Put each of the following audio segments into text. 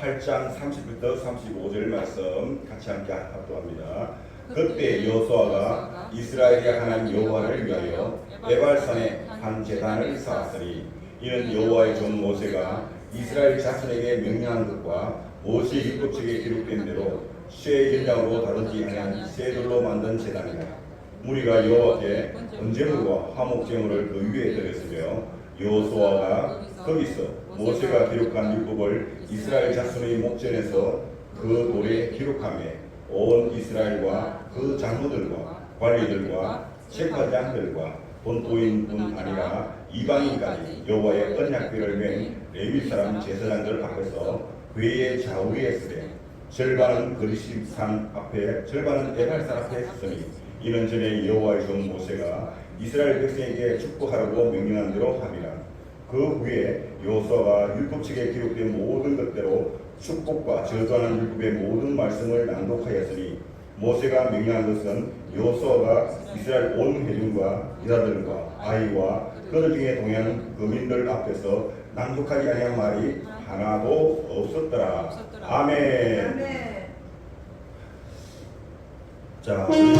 8장 30부터 35절 말씀 같이 함께 합독합니다. 그때 여호수아가 이스라엘의 하나님 여호와를 위하여 에발산에 한 제단을 쌓았으니 이는 여호와의 종 모세가 이스라엘 자손에게 명령한 것과 모세 율법책에 기록된 대로 쇠 연장으로 다루지 아니한 쇠돌로 만든 제단이라. 무리가 여호와께 번제물과 화목제물을 그 위에 드렸으며 여호수아가 거기서 모세가 기록한 율법을 이스라엘 자손의 목전에서 그 돌에 기록하며 온 이스라엘과 그 장로들과 관리들과 책파장들과 본토인뿐 아니라 이방인까지 여호와의 언약궤를 맨 레위 사람 제사장들 앞에서 회의 좌우에 서되 절반은 그리심산 앞에 절반은 에발산 앞에 섰으니 이는 전에 여호와의 종 모세가 이스라엘 백성에게 축복하라고 명령한 대로 함이라. 그 후에 여호수아가 율법책에 기록된 모든 것대로 축복과 저주하는 율법의 모든 말씀을 낭독하였으니 모세가 명령한 것은 여호수아가 이스라엘 온 회중과 여자들과 아이와 그들 중에 동행하는 거민들 앞에서 낭독하지 아니한 말이 하나도 없었더라. 아멘. 자, 우리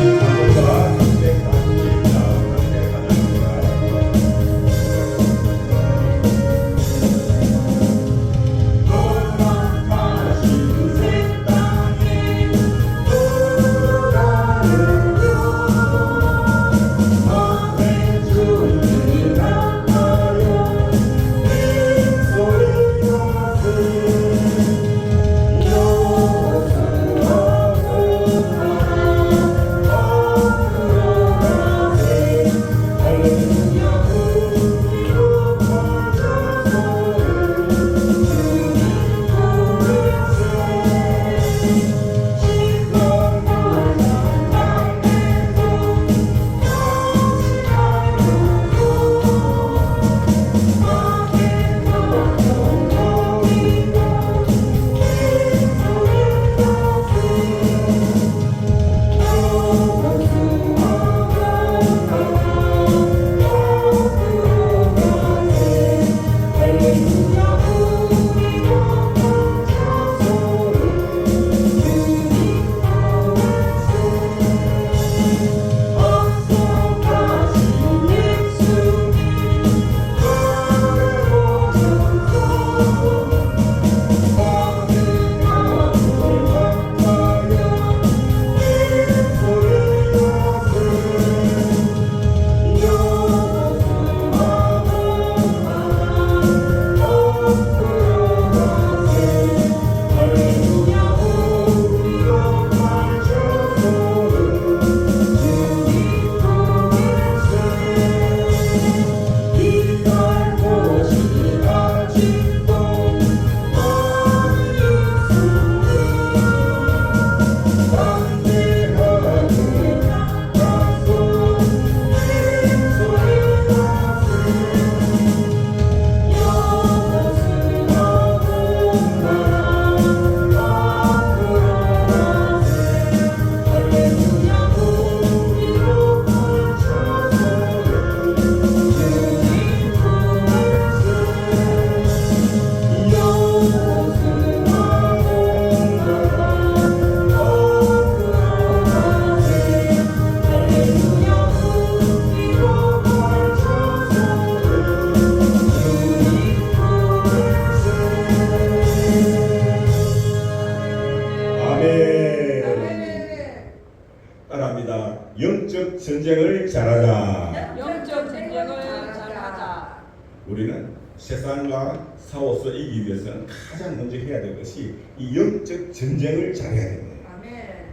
따라합니다. 영적 전쟁을 잘하자. 영적 전쟁을 잘하자. 우리는 세상과 싸워서 이기기 위해서는 가장 먼저 해야 될 것이 이 영적 전쟁을 잘해야 됩니다.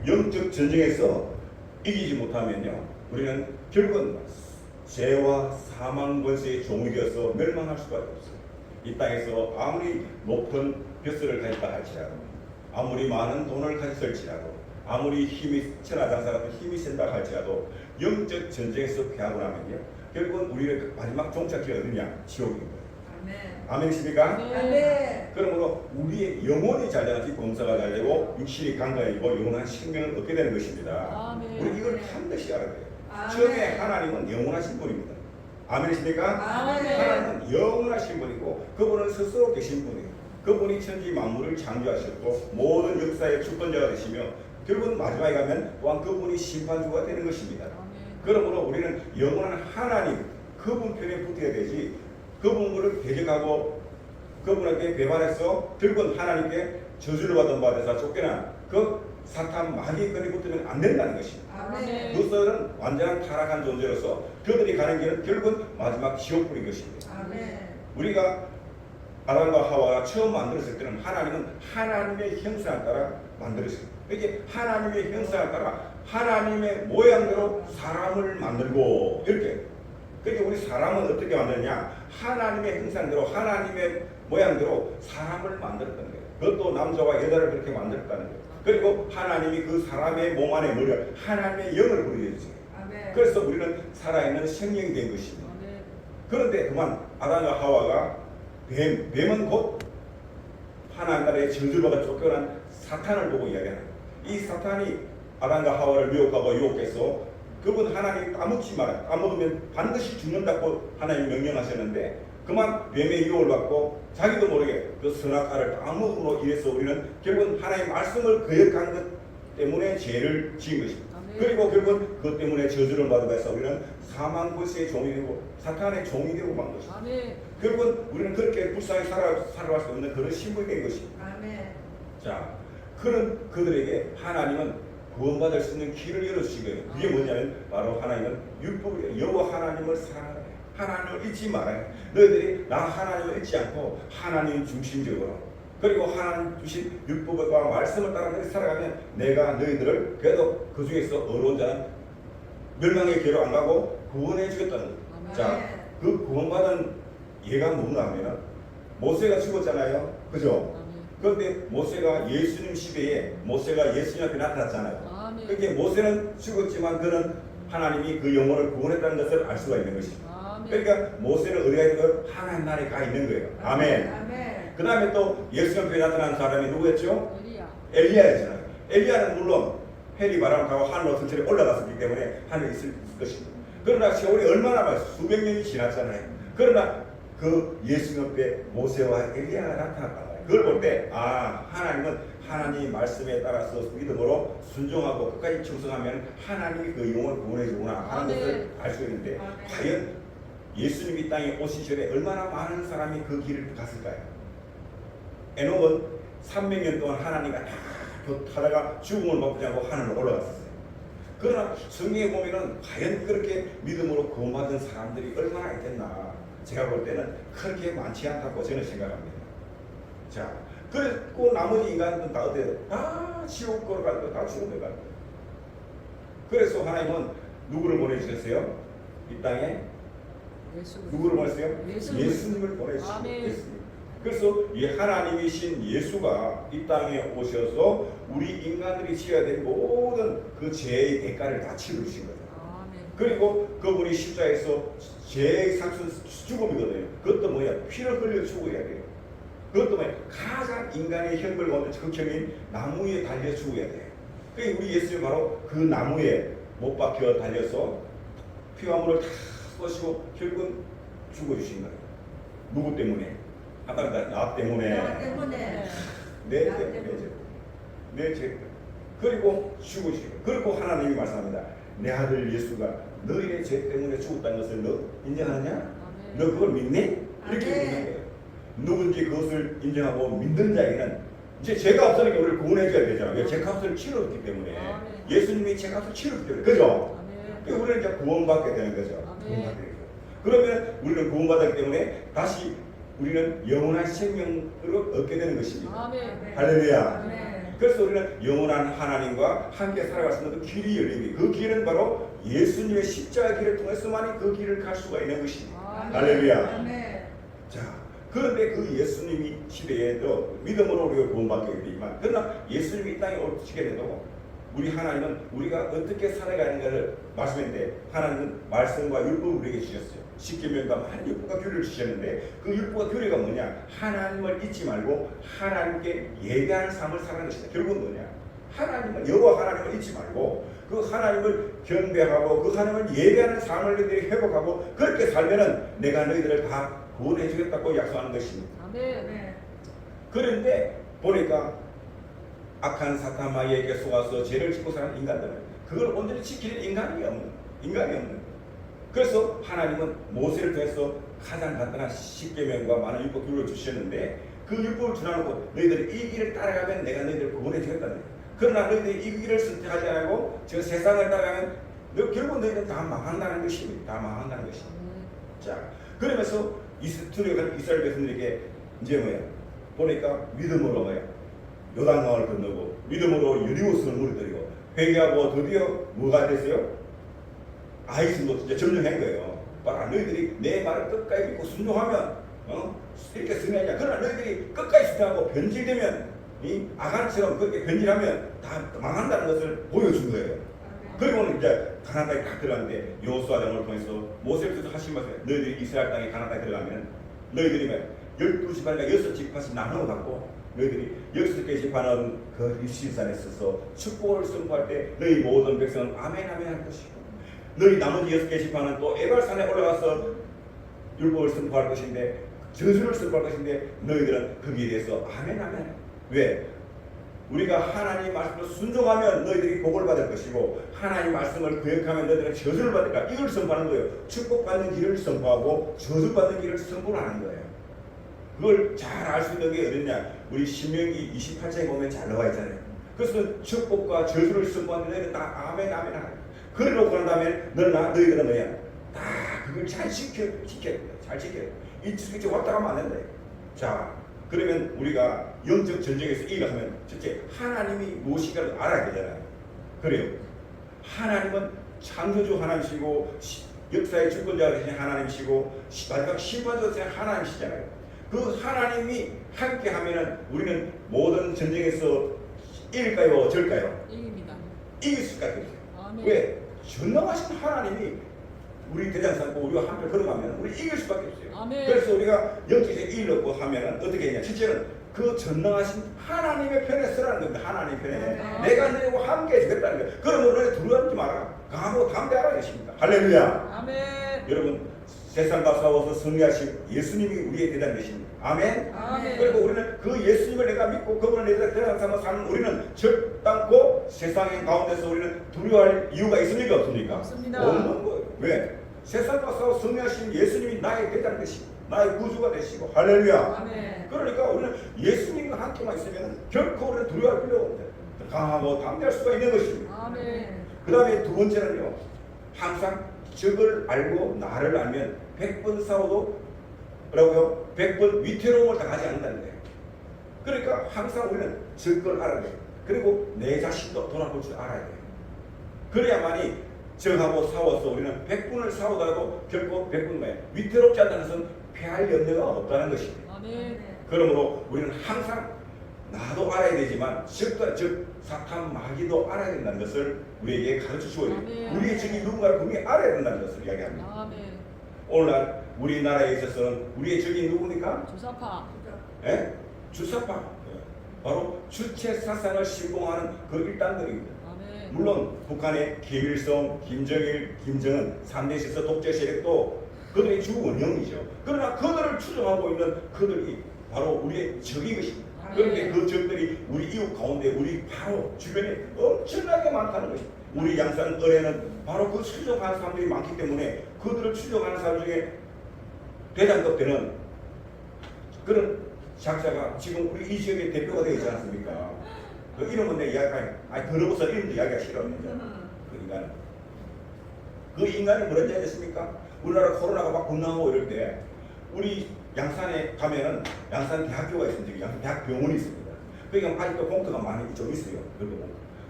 영적 전쟁에서 이기지 못하면요, 우리는 결국은 죄와 사망 권세의 종이 되어서 멸망할 수밖에 없어요. 이 땅에서 아무리 높은 벼슬을 가졌다 할지라도, 아무리 많은 돈을 가졌을지라도, 아무리 힘이 천하장사 같은 힘이 센다 할지라도 영적 전쟁에서 패하고 나면요, 결국은 우리의 마지막 종착지가 어디냐? 지옥인 거예요. 아멘이십니까? 아멘. 그러므로 우리의 영혼이 잘 되야지 범사가 잘 되고 육신이 강건해지고 영원한 생명을 얻게 되는 것입니다. 아멘. 우리 이걸 반드시 알아야 돼요. 아멘. 처음에 하나님은 영원하신 분입니다. 아멘이십니까? 아멘. 하나님은 영원하신 분이고 그분은 스스로 계신 분이에요. 그분이 천지 만물을 창조하셨고 모든 역사의 주권자가 되시며 결국은 마지막에 가면 또한 그분이 심판주가 되는 것입니다. 그러므로 우리는 영원한 하나님 그분 편에 붙어야 되지 그분을 대적하고 그분에게 배반해서 결국은 하나님께 저주를 받은 바 돼서 쫓겨난 그 사탄 마귀의 끈에 붙으면 안 된다는 것입니다. 아멘. 그것은 완전한 타락한 존재로서 그들이 가는 길은 결국은 마지막 지옥불인 것입니다. 아멘. 우리가 아담과 하와가 처음 만들었을 때는 하나님은 하나님의 형상을 따라 만들었습니다. 이게 하나님의 형상을 따라 하나님의 모양대로 사람을 만들고 이렇게. 그러니까 우리 사람은 어떻게 만드느냐? 하나님의 형상대로 하나님의 모양대로 사람을 만들었다는 거예요. 그것도 남자와 여자를 그렇게 만들었다는 거예요. 그리고 하나님이 그 사람의 몸 안에 머리 하나님의 영을 부여주세요. 아멘. 그래서 우리는 살아있는 생명이 된 것입니다. 그런데 그만 아담과 하와가 뱀은 곧 하나님 나라의 저주받아 쫓겨난 사탄을 보고 이야기하는 거예요. 이 사탄이 아담과 하와를 유혹하고 유혹해서 그분 하나님 까먹지 마라. 까먹으면 반드시 죽는다고 하나님 명령하셨는데 그만 뱀의 유혹을 받고 자기도 모르게 그 선악과를 까먹음으로 인해서 우리는 결국은 하나님의 말씀을 거역한 것 때문에 죄를 지은 것입니다. 그리고 결국은 그것 때문에 저주를 받아서 우리는 사망 권세의 종이 되고 사탄의 종이 되고 만 것입니다. 결국은 우리는 그렇게 불쌍히 살아갈 수 없는 그런 신분이 된 것입니다. 아멘. 자, 그런 그들에게 하나님은 구원받을 수 있는 길을 열어주신 거예요. 그게 뭐냐면 바로 하나님은 율법을 여호와 하나님을 사랑하라. 하나님을 잊지 말아요. 너희들이 나 하나님을 잊지 않고 하나님 중심적으로 그리고 하나님 주신 율법과 말씀을 따라 너희 살아가면 내가 너희들을 그래도 그 중에서 어려운 자는 멸망의 길로 안 가고 구원해 주겠다는 거예요. 자, 그 구원받은 예가 뭔가 하면 모세가 죽었잖아요. 그죠? 그런데 모세가 예수님 시대에 모세가 예수님 앞에 나타났잖아요. 그렇게 모세는 죽었지만 그는 하나님이 그 영혼을 구원했다는 것을 알 수가 있는 것입니다. 그러니까 모세는 어디가 있는 거예요? 하나님 나라에 가 있는 거예요. 아멘. 아멘. 그 다음에 또 예수님 앞에 나타난 사람이 누구였죠? 엘리야였잖아요. 엘리야는 물론 해리 바람 타고 하늘로 천천히 올라갔었기 때문에 하늘에 있을 것입니다. 그러나 세월이 얼마나 많아요? 수백 년이 지났잖아요. 그러나 그 예수님 앞에 모세와 엘리야가 나타났다. 그걸 볼 때 하나님은 하나님 말씀에 따라서 믿음으로 순종하고 끝까지 충성하면 하나님이 그 영혼을 구원해 주구나 하는 것을 알 수 있는데 과연 예수님이 땅에 오신 전에 얼마나 많은 사람이 그 길을 갔을까요? 에녹은 300년 동안 하나님과 다 하다가 죽음을 먹지 않고 하늘로 올라갔었어요. 그러나 성경에 보면은 과연 그렇게 믿음으로 구원받은 사람들이 얼마나 있겠나 제가 볼 때는 그렇게 많지 않다고 저는 생각합니다. 자, 그리고 나머지 인간은 다 어때요? 다 지옥 걸어갈 거, 다 죽음에 갈 거예요. 그래서 하나님은 누구를 보내주셨어요? 이 땅에 누구를 보냈어요? 예수님을 보내주셨어요. 예수님. 그래서 이 하나님이신 예수가 이 땅에 오셔서 우리 인간들이 지어야 될 모든 그 죄의 대가를 다 치르신 거예요. 그리고 그분이 십자에서 죄의 상승 죽음이거든요. 그것도 뭐야? 피를 흘려 죽어야 돼요. 그것도 뭐야? 가장 인간의 형벌 가운데 극형인 나무 위에 달려 죽어야 돼요. 그러니까 우리 예수님 바로 그 나무에 못 박혀 달려서 피와 물을 다 쏘시고 결국은 죽어주신 거예요. 누구 때문에? 아까 나 때문에. 나 때문에. 내 때문에. 내 죄. 그리고 죽으시고. 그리고 하나님이 말씀합니다. 내 아들 예수가 너희의 죄 때문에 죽었다는 것을 너 인정하느냐? 너 그걸 믿니? 이렇게 묻는 거예요. 누군지 그것을 인정하고 믿는 자에게는 이제 죄가 없으니까 우리를 구원해줘야 되잖아요. 왜? 죄값을 치렀기 때문에. 예수님이 죄값을 치렀기 때문에. 그죠? 그러니까 우리는 이제 구원받게 되는 거죠. 구원받게 되죠. 그러면 우리는 구원받았기 때문에 다시 우리는 영원한 생명을 얻게 되는 것입니다. 할렐루야. 그래서 우리는 영원한 하나님과 함께 살아갈 수 있는 그 길이 열립니다. 그 길은 바로 예수님의 십자가 길을 통해서만이 그 길을 갈 수가 있는 것입니다. 할렐루야. 자, 그런데 그 예수님이 시대에도 믿음으로 우리가 구원받게 되지만 그러나 예수님이 이 땅에 오시게 돼도 우리 하나님은 우리가 어떻게 살아가는가를 말씀했는데 하나님은 말씀과 율법을 우리에게 주셨어요. 십계명과 많은 율법과 규례를 주셨는데 그 율법과 규례가 뭐냐? 하나님을 잊지 말고 하나님께 예배하는 삶을 살아가는 것이다. 결국은 뭐냐? 하나님을 여호와 하나님을 잊지 말고 그 하나님을 경배하고 그 하나님을 예배하는 삶을 너희들이 회복하고 그렇게 살면은 내가 너희들을 다 구원해 주겠다고 약속하는 것입니다. 그런데 보니까 악한 사탄 마귀에게 속아서 죄를 짓고 사는 인간들은 그걸 온전히 지키는 인간이 없는. 그래서 하나님은 모세를 통해서 가장 간단한 십계명과 많은 율법 규율을 주셨는데 그 율법을 주놔놓고 너희들이 이 길을 따라가면 내가 너희들을 구원해 주겠다는 거예요. 그러나 너희들이 이 길을 선택하지 않고 저 세상을 따라가면 결국 너희들은 다 망한다는 것입니다. 다 망한다는 것입니다. 자, 그러면서 이스라엘 백성들에게 이제 뭐야? 보니까 믿음으로 뭐야? 요단강을 건너고 믿음으로 여리고성을 무너뜨리고 회개하고 드디어 뭐가 됐어요? 아이스도 진짜 점령한 거예요. 봐라, 너희들이 내 말을 끝까지 믿고 순종하면 이렇게 승리하냐. 그러나 너희들이 끝까지 순종하고 변질되면 이 아간처럼 그렇게 변질하면 다 망한다는 것을 보여준 거예요. 그리고는 이제 가나안 땅에 딱 들어갔는데 여호수아 장을 통해서 모세께서 하신 말씀, 너희들이 이스라엘 땅에 가나안 땅에 들어가면 너희들이 12지파니까 6지파씩 나누어 갖고 너희들이 6개 지파는 그 입신산에 서서 축복을 선포할 때 너희 모든 백성은 아멘 아멘 할 것이고 너희 나머지 6개 지파는 또 에발산에 올라가서 율법을 선포할 것인데 저주를 선포할 것인데 너희들은 거기에 대해서 아멘 아멘. 왜? 우리가 하나님 말씀을 순종하면 너희들이 복을 받을 것이고 하나님 말씀을 거역하면 너희들은 저주를 받을까. 이걸 선포하는 거예요. 축복받는 길을 선포하고 저주받는 길을 선포하는 거예요. 그걸 잘 알 수 있는 게 어딨냐? 우리 신명기 28장에 보면 잘 나와 있잖아요. 그래서 축복과 저주를 선포하는 너희는 다 아멘 아멘 하라. 그러고 난 다음에 너희들은 뭐야? 다 그걸 잘 지켜야 돼. 잘 지켜야 돼. 이 지키지 왔다 가면 안 된다. 자, 그러면 우리가 영적 전쟁에서 이기려면 첫째 하나님이 무엇인가를 알아야 되잖아요. 그래요. 하나님은 창조주 하나님이시고 역사의 주권자가 되신 하나님이시고 마지막 심판자 되신 하나님이시잖아요. 그 하나님이 함께 하면은 우리는 모든 전쟁에서 이길까요? 절까요? 이깁니다. 이길 수밖에 없어요. 아멘. 왜? 전능하신 하나님이 우리 대장 삼고 우리가 함께 걸어가면 우리 이길 수밖에 없어요. 아멘. 그래서 우리가 영적에 이기려고 하면은 어떻게 했냐? 첫째는 그 전능하신 하나님의 편에 서라는 겁니다. 하나님 편에. 아멘. 내가 너희와 함께 해주겠다는 거예요. 그러면 너희 두려워하지 마라. 강하고 담대하라 것입니다. 할렐루야. 아멘. 여러분 세상과 싸워서 승리하신 예수님이 우리의 대장 되십니다. 아멘. 아멘. 그리고 우리는 그 예수님을 내가 믿고 그분을 내가 대장 삼아 사는 우리는 적당고 세상의 가운데서 우리는 두려워할 이유가 있습니까? 없습니까? 없습니다. 없는 거예요. 왜? 세상과 싸워 승리하신 예수님이 나의 대장 되시고 나의 구주가 되시고 할렐루야. 아멘. 그러니까 우리는 예수님과 함께만 있으면 결코 우리는 두려워할 필요가 없어요. 강하고 담대할 수가 있는 것입니다. 아멘. 그 다음에 두 번째는요, 항상 적을 알고 나를 알면 100번 싸워도 뭐라고요? 100번 위태로움을 당하지 않는다는 거예요. 그러니까 항상 우리는 적을 알아야 돼요. 그리고 내 자신도 돌아볼 줄 알아야 돼요. 그래야만이 적하고 싸워서 우리는 100분을 싸우더라도 결코 100분에 위태롭지 않다는 것은 패할 염려가 없다는 것입니다. 아멘. 그러므로 우리는 항상 나도 알아야 되지만 적과 적, 사탄 마귀도 알아야 된다는 것을 우리에게 가르쳐 주어요. 아멘. 우리의 적이 누군가를 분명히 알아야 된다는 것을 이야기합니다. 아멘. 오늘날 우리나라에 있어서는 우리의 적이 누굽니까? 주사파. 예? 주사파. 바로 주체 사상을 신봉하는 그 일당들입니다. 아멘. 물론 북한의 김일성, 김정일, 김정은 3대 실서 독재 세력도 그들의 주 원형이죠. 그러나 그들을 추종하고 있는 그들이 바로 우리의 적이 것입니다. 그런데 그 적들이 우리 이웃 가운데 우리 바로 주변에 엄청나게 많다는 것입니다. 우리 양산 을에는 바로 그 추종하는 사람들이 많기 때문에 그들을 추종하는 사람 중에 대장급 되는 그런 작자가 지금 우리 이 지역의 대표가 되어 있지 않습니까? 그 이름은 내 이야기가 더러워서 이름도 이야기가 싫어합니다. 그 인간은. 그 인간이 뭐라 했습니까? 우리나라 코로나가 막 분당하고 이럴 때 우리 양산에 가면은 양산 대학교가 있습니다. 양산 대학병원이 있습니다. 그러니까 아직도 공터가 많이 좀 있어요.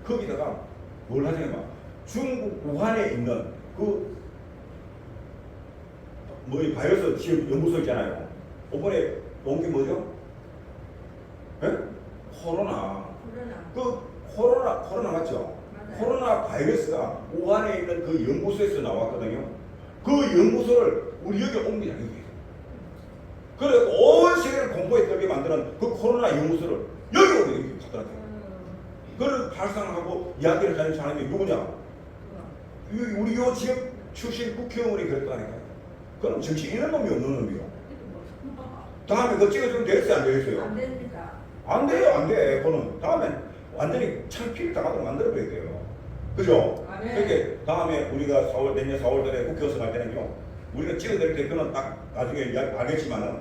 거기다가 뭘 하냐면 중국 우한에 있는 그 뭐이 바이러스 지금 연구소 있잖아요. 이번에 온 게 뭐죠? 예? 코로나. 그 코로나 맞죠? 맞아요. 코로나 바이러스가 우한에 있는 그 연구소에서 나왔거든요. 그 연구소를 우리 여기 옵니다. 여기. 그래서 온 세계를 공포에 떨게 만드는 그 코로나 연구소를 여기 가더라고요. 그걸 발상하고 이야기를 하는 사람이 누구냐? 우리 요 지역 출신 국회의원이 그랬다니까요. 그럼 정치 있는 놈이 없는 놈이요. 다음에 그거 찍어주면 되겠어요? 안 되겠어요? 안 됩니다. 안 돼요, 안 돼. 그거는 다음엔 완전히 창피를 당하도록 만들어줘야 돼요. 그죠? 아멘. 그러니까 다음에 우리가 내년 4월달에 국회의원 할 때는요, 우리가 찍어낼 때 그는 딱 나중에 알겠지만은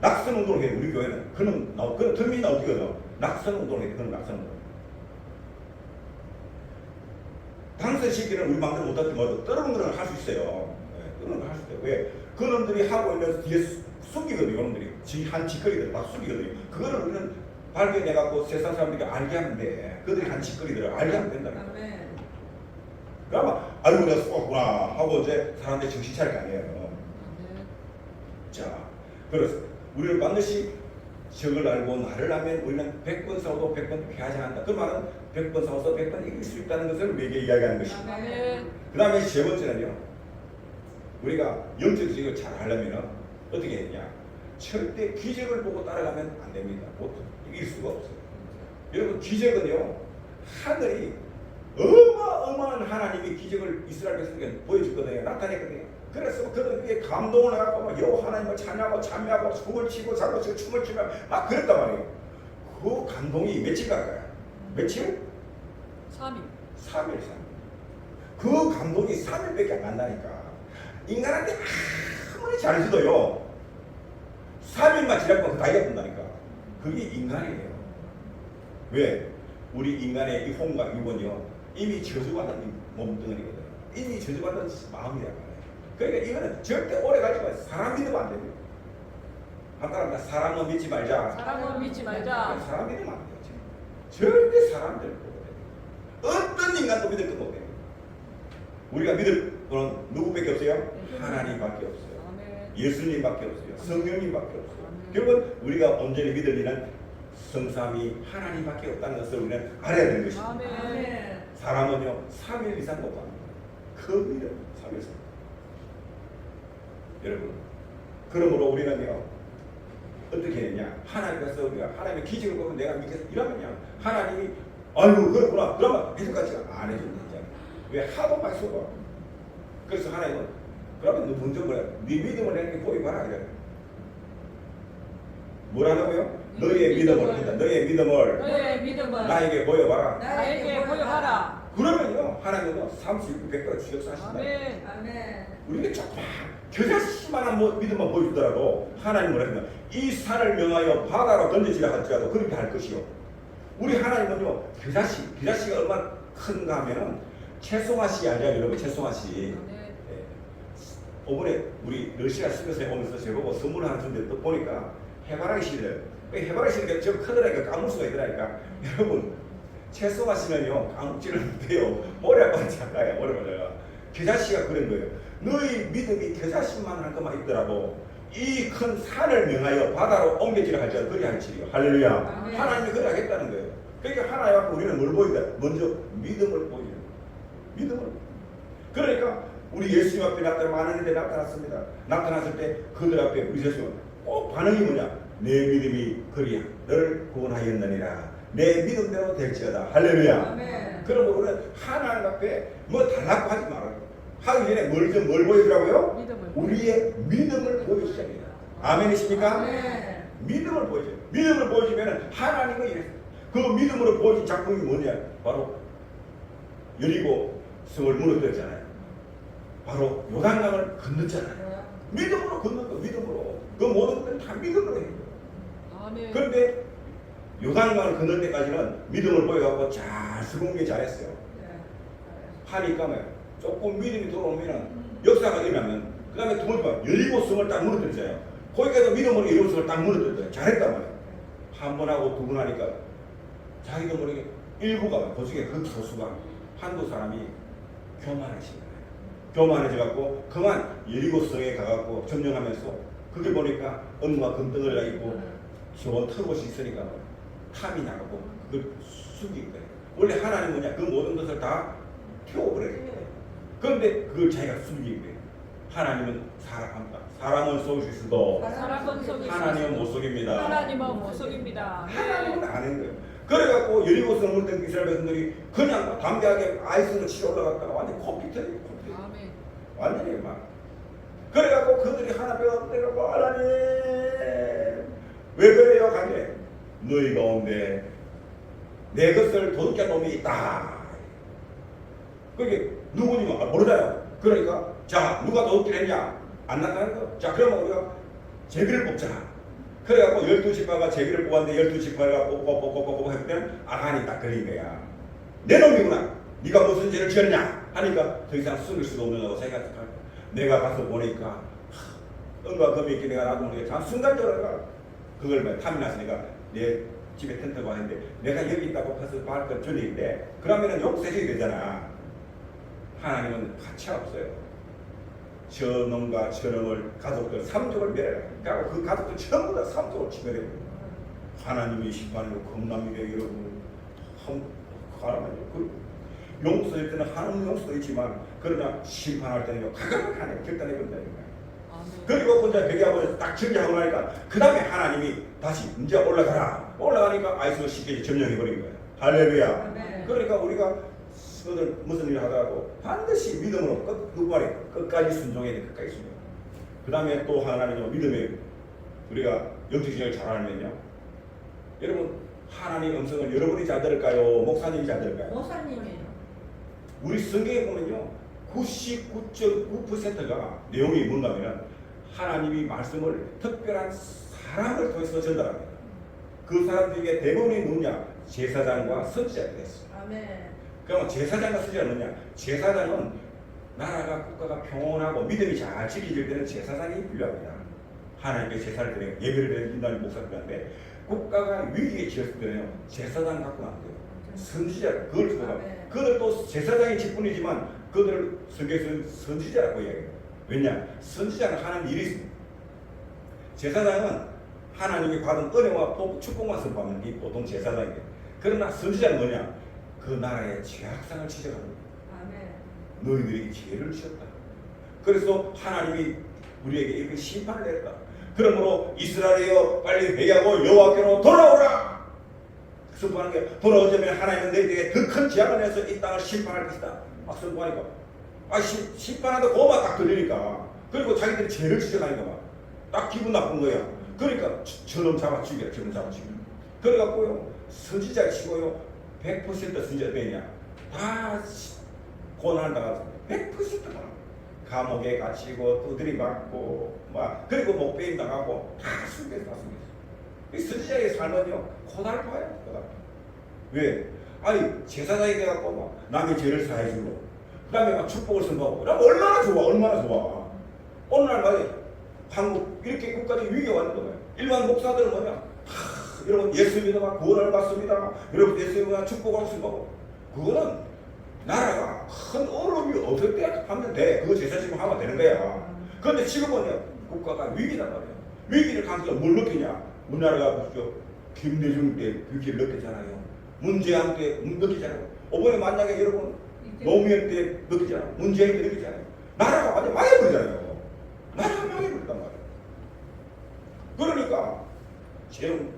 낙선 운동을 해요. 우리 교회는 그는 들민이 어떻게 하죠? 낙선 운동을 해요. 그는 낙선 운동. 당선시키는 우리 마음대로 못하지 뭐 떠오르는 걸 할 수 있어요. 네, 떠오르는 걸 할 수 있어요. 왜? 그놈들이 하고 있는 뒤에 숨기거든요. 그놈들이 한 짓거리들 막 숨기거든요. 그거를 우리는 발견해갖고 세상 사람들이 알게 하면 돼. 그들이 한 짓거리들을 알게 하면 된다. 아멘. 그러면 알고 내가 쏘았구나 하고 이제 사람들이 정신 차릴 거 아니에요. 자, 그래서 우리는 반드시 적을 알고 나를 하면 우리는 100번 싸워도 100번 패하지 않는다. 그 말은 100번 싸워서 100번 이길 수 있다는 것을 우리에게 이야기하는 것입니다. 아멘. 그 다음에 세 번째는요, 우리가 영적 기적을 잘 하려면 어떻게 했냐? 절대 기적을 보고 따라가면 안 됩니다. 보통 이길 수가 없어요. 여러분, 기적은요, 하늘이 어마어마한 하나님이 기적을 이스라엘 백성에게 보여줬거든요. 나타냈거든요. 그래서 그들 위에 감동을 해갖고 막 여호와 하나님을 찬양하고 찬미하고 춤을 치고 자고 춤을 추며 막 그랬단 말이에요. 그 감동이 며칠 갈까요? 며칠? 3일. 3일. 그 감동이 3일밖에 안 간다니까. 인간한테 아무리 잘해줘도요, 3일만 지나면 다 잊어본다니까. 그게 인간이에요. 왜? 우리 인간의 이 혼과 육은요, 이미 저주받은 몸뚱어리거든요. 이미 저주받은 마음이란 말이에요. 그러니까 이거는 절대 오래 가지 마요. 사람 믿으면 안 됩니다. 한가랍니다. 사람은 믿지 말자. 사람은 믿지 말자. 사람 믿으면 안 돼요. 절대 사람들 어떤 인간도 믿을 것 못해요. 우리가 믿을 분은 누구밖에 없어요? 하나님밖에 없어요. 아멘. 예수님밖에 없어요. 성령님밖에 없어요. 결국은 우리가 온전히 믿을 이는 성삼위 하나님밖에 없다는 것을 우리는 알아야 되는 것입니다. 아멘. 사람은요 3일 이상 못 갑니다. 그 믿음 3일 이상. 여러분, 그러므로 우리는요 어떻게 했냐? 하나님께서 우리가 하나님의 기적을 보면 내가 믿겠어 이러면요 하나님이 아이고 그렇구나 그러면 해석까지 안 해주는 거잖아요. 왜 하도 많이 속아. 그래서 하나님은 그러면 너 먼저 뭐야? 네 믿음을 내게 보여봐라 이래. 뭐라고요? 너의 믿음을 한다. 너의 믿음을 나에게 보여봐라. 나에게 보여봐라. 그러면요 하나님은요 39, 100% 주역사하신다. 아멘. 아멘. 우리가 조금 겨자씨만한 믿음만 보여주더라도 하나님은 뭐냐면 이 산을 명하여 바다로 던져지라 할지라도 그렇게 할 것이요. 우리 하나님은요 겨자씨가 얼마나 큰가 하면은 채송아씨 알죠 여러분? 채송아씨. 이번에 우리 러시아 스페스에 오면서 제보고 선물을 하나 준데 또 보니까 해바라기 씨를 해바라기 씨가 저 크더라니까 까물 수가 있더라니까. 여러분 채송아씨는요 까먹지를 못해요. 오래빨리 작가야 오래빨리. 겨자씨가 그런 거예요. 너희 믿음이 겨자씨만 할 것만 있더라도 이 큰 산을 명하여 바다로 옮겨지라 할지라도 그리 할지요. 할렐루야. 아멘. 하나님이 그리 하겠다는 거예요. 그러니까 하나님 앞에 우리는 뭘 보이다? 먼저 믿음을 보이는 거예요. 믿음을. 그러니까 우리 예수님 앞에 많은 이들이 나타났습니다. 나타났을 때 그들 앞에 우리 예수님은 꼭 반응이 뭐냐? 내 믿음이 그리야 너를 구원하였느니라. 내 믿음대로 될지어다. 할렐루야. 아멘. 그러므로 우리는 하나님 앞에 뭐 달라고 하지 말아요. 하기 전에 뭘 보여주라고요? 믿음을. 우리의 믿음을 보여주셔야 돼요. 아멘이십니까? 아멘. 믿음을 보여줘요. 믿음을 보여주면 하나님은 이랬어요. 그 믿음으로 보여준 작품이 뭐냐? 바로 여리고 성을 무너뜨렸잖아요. 바로 요단강을 건넜잖아요. 믿음으로 건넌 거, 믿음으로. 그 모든 것들은 다 믿음으로 해요. 아멘. 그런데 요단강을 건널 때까지는 믿음을 보여갖고 잘 수긍게 잘했어요. 하니까 조금 믿음이 들어오면 역사가 일어나면 그 다음에 두 번째 봐 여리고 성을 딱 무너뜨렸잖아요. 거기까지 믿음으로 여리고 성을 딱 무너뜨렸어요. 잘했단 말이에요. 한 번 하고 두 번 하니까 자기도 모르게 일부가 그 중에 그 소수가 한국 사람이 교만해진 거예요. 교만해져갖고 그만 여리고 성에 가갖고 점령하면서 그게 보니까 은과 금덩어리가 있고 좋은 털옷이 있으니까 탐이 나가고 그걸 숨긴 거예요. 원래 하나님 뭐냐 그 모든 것을 다 태워버려요. 그런데 그걸 자기가 숨긴 거예요. 하나님은 사람은 속일 수 있어도 사람은 속일 수 하나님은 못 속입니다. 하나님은 못 속입니다. 하나님은 아는 거예요. 그래갖고 여리고성을 물던 이스라엘 백성들이 그냥 담대하게 아이스를 치러 올라갔다가 완전 코피 터지고 코피. 아멘. 완전히 막. 그래갖고 그들이 하나 배워내려고 하나님 왜 그래요? 간게 너희 가운데 내 것을 도둑질 놈이 있다. 그게 누구니 모르잖아요. 그러니까 자 누가 도둑질 했냐 안 나타나는 거. 자 그러면 우리가 제비를 뽑자. 그래갖고 12지파가 제비를 뽑았는데 12지파가 뽑고 했더니 아간이 딱 걸린 거야. 내 놈이구나. 네가 무슨 죄를 지었냐 하니까 더 이상 숨길 수도 없는다고 생각할 거야. 내가 가서 보니까 은과 금이 있게 내가 놔두는 게 참 순간적으로 그걸 탐이 나서 내가 내 집에 텐트가 왔는데 내가 여기 있다고 가서 발걸 줄리는데 그러면은 용서해줘야 되잖아. 하나님은 가치가 없어요. 저놈과 저놈을 가족들 삼족을 멸해라. 그러니까 그 가족들 전부 다 삼족을 치멸해요. 하나님이 심판으로 겁납니다. 여러분 하나님 용서할 때는 하나님 용서도 있지만 그러나 심판할 때는 가격을 하나님 결단해 본다니까. 그리고 혼자 벽에하고 딱 정리하고 나니까 그 다음에 하나님이 다시 이제 올라가니까 아이스가 쉽게 점령해 버린 거예요. 할렐루야. 아멘. 그러니까 우리가 무슨 일을 하더라도 반드시 믿음으로 끝까지 순종해야 돼. 끝까지 순종. 그 다음에 또 하나님은 믿음에 우리가 영적인 잘 알면요. 여러분 하나님의 음성을 여러분이 잘 들을까요? 목사님이 잘 들을까요? 목사님이에요. 우리 성경에 보면요 99.9%가 내용이 뭔가면 하나님이 말씀을 특별한 사람을 통해서 전달합니다. 그 사람들에게 대부분이 누구냐? 제사장과 선지자가 됐어요. 아멘. 그러면 제사장과 선지자는 뭐냐? 제사장은 나라가 국가가 평온하고 믿음이 잘 지켜질 때는 제사장이 필요합니다. 하나님께 제사를 드리고 예배를 드리는 인도하는 목사가 필요한데 국가가 위기에 처했을 때는 제사장 갖고는 안 돼요. 선지자 그걸 쓰고 그들 또 제사장의 직분이지만 그들을 성경에서는 선지자라고 이야기해요. 왜냐? 선지자는 하는 일이 있습니다. 제사장은 하나님이 받은 은혜와 축복만 선포하는 게 보통 제사장이에요. 그러나 선지자는 뭐냐? 그 나라의 죄악상을 지적합니다. 너희들이 죄를 지었다. 그래서 하나님이 우리에게 이렇게 심판을 내렸다. 그러므로 이스라엘이여 빨리 회개하고 여호와께로 돌아오라. 선포하는 게 돌아오자면 하나님은 너희에게 더 큰 재앙을 내서 이 땅을 심판할 것이다. 막 선포하니까 심판하다 고마 딱 들리니까 그리고 자기들이 죄를 지적하니까 막 딱 기분 나쁜 거야. 그러니까 저놈 잡아 죽여라. 저놈 잡아 죽여라. 그래갖고요 선지자 치고요 100% 선지자 되냐 다 고난을 당하고 100%가 감옥에 갇히고 두드리 맞고 막 그리고 목베임 당하고 다 숨겨서 다 숨겼어. 이 선지자의 삶은요 고달파요. 고달파. 왜? 아니 제사장이 돼갖고 막 남의 죄를 사해주고 그 다음에 막 축복을 선포하고 그러면 얼마나 좋아. 얼마나 좋아. 어느 날 말이야 한국 이렇게 국가들이 위기가 왔는 거예요. 일반 목사들은 뭐냐 여러분 예수 믿어봐 구원을 받습니다. 여러분 예수 믿어봐 축복을 받습니다. 그거는 나라가 큰 어려움이 없을 때 하면 돼. 그거 제사지만 하면 되는 거야. 그런데 지금은요 국가가 위기란 말이에요. 위기를 가면서 뭘 느끼냐? 우리나라가 보십시오. 김대중 때 위기를 느꼈잖아요. 문재인 때 느끼잖아요. 이번에 만약에 여러분 노무현 때 느끼잖아요. 문재인 때 느끼잖아요. 나라가 완전 망해버리잖아요. 나라가 망해버렸단 말이에요. 그러니까 지금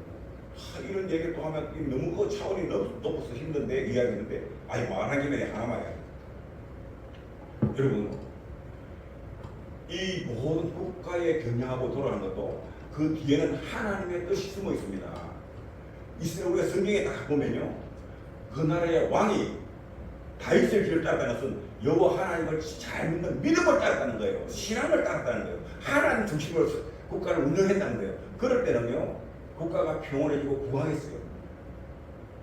이런 얘기를 또 하면 너무 그 차원이 높아서 힘든데 이야기하는데 아니 말한 김에 하나만 해요. 여러분 이 모든 국가에 경영하고 돌아가는 것도 그 뒤에는 하나님의 뜻이 숨어 있습니다. 이스라엘 우리가 성경에 딱 보면요 그 나라의 왕이 다윗의 길을 따랐다는 것은 여호와 하나님을 잘 믿는 믿음을 따랐다는 거예요. 신앙을 따랐다는 거예요. 하나님 중심으로 국가를 운영했다는 거예요. 그럴 때는요 국가가 평온해지고 부강했어요.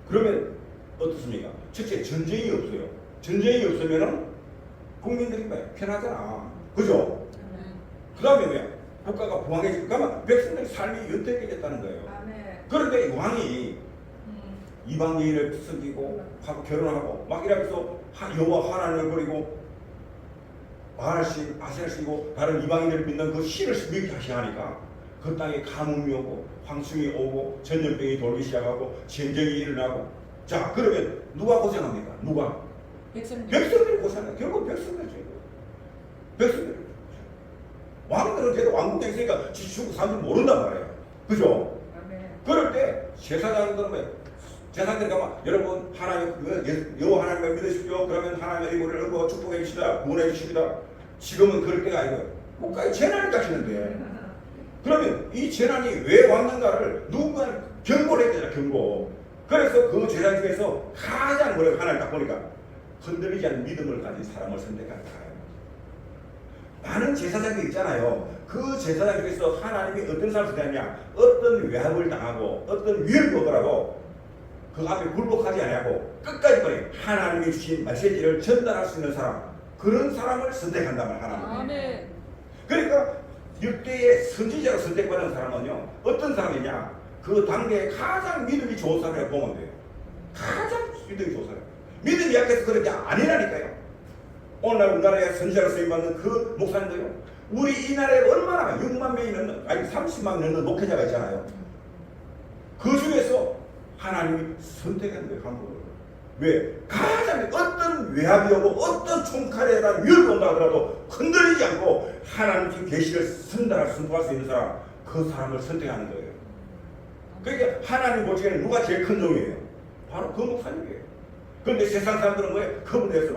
그러면 어떻습니까? 첫째 전쟁이 없어요. 전쟁이 없으면은 국민들이 편하잖아. 그죠? 그 다음에 뭐야? 국가가 부강해지고 그러면 백성들의 삶이 윤택해졌다는 거예요. 그런데 왕이 이방 여인을 섬기고 하고 결혼하고 막 이러면서 여호와 하나님을 버리고 바알신 아세를 쓰고 다른 이방인을 믿는 그 신을 믿기 하니까 그 땅에 가뭄이 오고 황충이 오고 전염병이 돌기 시작하고 전쟁이 일어나고 자 그러면 누가 고생합니까? 누가? 백성들이 고생해요. 결국 백성들이 죄고 백성들이 왕들은 걔도 왕국에 있으니까 죽고 사는 줄 모른단 말이에요. 그죠? 그럴 때 제사장들은 제사장들 가면 여러분 하나님 여호와 하나님을 믿으십시오. 그러면 하나님의 이거를 얻고 축복해 주시다 구원해 주십니다. 지금은 그럴 때가 아니고요. 국가에 재난이 닥치는데 그러면 이 재난이 왜 왔는가를 누군가는 경고를 했잖아, 경고. 그래서 그 제사 중에서 가장 뭐라고 하나님 딱 보니까 흔들리지 않는 믿음을 가진 사람을 선택한다. 많은 제사장들이 있잖아요. 그 제사장 중에서 하나님이 어떤 사람을 선택하냐, 어떤 외압을 당하고 어떤 위협이 오더라도 그 앞에 굴복하지 아니하고 끝까지 버려 하나님이 주신 메시지를 전달할 수 있는 사람, 그런 사람을 선택한단 말이야, 하나님. 아멘. 그러니까 역대의 선지자로 선택받은 사람은요, 어떤 사람이냐, 그 당대에 가장 믿음이 좋은 사람이라고 보면 돼요. 가장 믿음이 좋은 사람. 믿음이 약해서 그런 게 아니라니까요. 오늘날 우리나라에 선지자로 쓰임받는 그 목사님들요, 우리 이 나라에 얼마나 6만 명이 넘는, 아니 30만 넘는 목회자가 있잖아요. 그 중에서 하나님이 선택한 거예요, 한 분을. 왜? 가장 어떤 외압이 오고 어떤 총칼에 대한 위협이 온다 하더라도 흔들리지 않고 하나님의 계시를 선포할 수 있는 사람, 그 사람을 선택하는 거예요. 그러니까 하나님 보시기에는 누가 제일 큰 종이에요? 바로 그 목사님이에요. 그런데 세상 사람들은 뭐예요? 그분에 대해서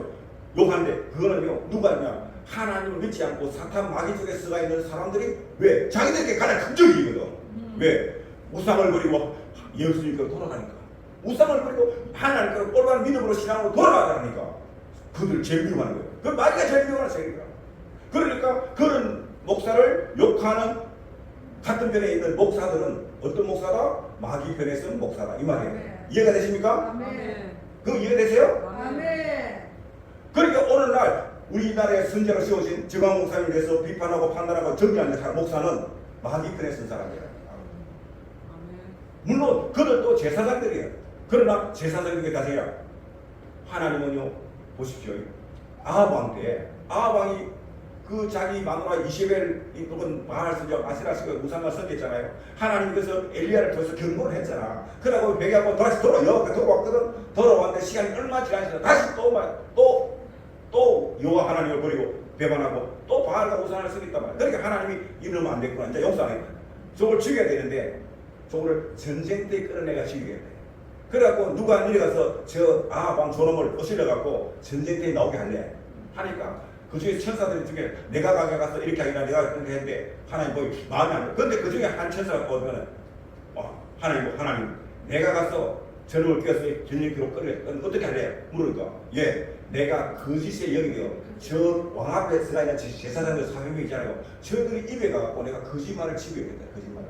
욕한데, 그거는요, 누가냐? 하나님을 믿지 않고 사탄 마귀 쪽에 쓰가 있는 사람들이 왜? 자기들에게 가장 큰 적이거든. 왜? 우상을 버리고 예수님께로 돌아가니까. 우상을 버리고 하나님께로 올바른 믿음으로 신앙으로 돌아가자니까. 그들 제일 미워하는 거예요. 그 마귀가 제일 미워하는 세계니까. 그러니까 그런 목사를 욕하는 같은 편에 있는 목사들은 어떤 목사다? 마귀 편에 쓴 목사다, 이 말이에요. 아멘. 이해가 되십니까? 아멘. 그거 이해되세요? 아멘. 그러니까 오늘날 우리나라의 선지자로 세우신 정황 목사님에 대해서 비판하고 판단하고 정리하는 사람, 목사는 마귀 편에 쓴 사람이에요. 물론 그들도 제사장들이에요. 그러나 제사장들에게 다세요. 하나님은요, 보십시오. 아합 왕 때 아합 왕이 그 자기 마누라 이세벨이 혹은 바알 선지자 아세라스가 우상을 섬겼잖아요. 하나님 그래서 엘리야를 통해서 경고를 했잖아. 그러고 배기하고 다시 돌아왔거든. 돌아왔는데 시간이 얼마 지나지 않아서 다시 또 여호와 하나님을 버리고 배반하고 또 바알과 우상을 섬겼단 말이야. 그러니까 하나님이 이러면 안 됐구나, 이제 용서 안 했구나. 저걸 죽여야 되는데 저거를 전쟁 때 끌어내가 죽여야 돼. 그래갖고 누가 내려가서 저 아합 왕 저놈을 꼬실러갖고 전쟁 때 나오게 할래 하니까 그 중에 천사들 중에 내가 가서 이렇게 하기나 내가 그렇게 했는데 하나님 보기 마음이 안 돼. 근데 그 중에 한 천사가 오면은 하나님 내가 가서 저놈을 끼워서 전쟁기로 끌어내 어떻게 할래? 물으니까 내가 거짓에 여기요 저 왕 앞에 서가 있는 제사장들 400명 있잖아요. 저들이 입에 가갖고 내가 거짓말을 치고야겠다. 거짓말을.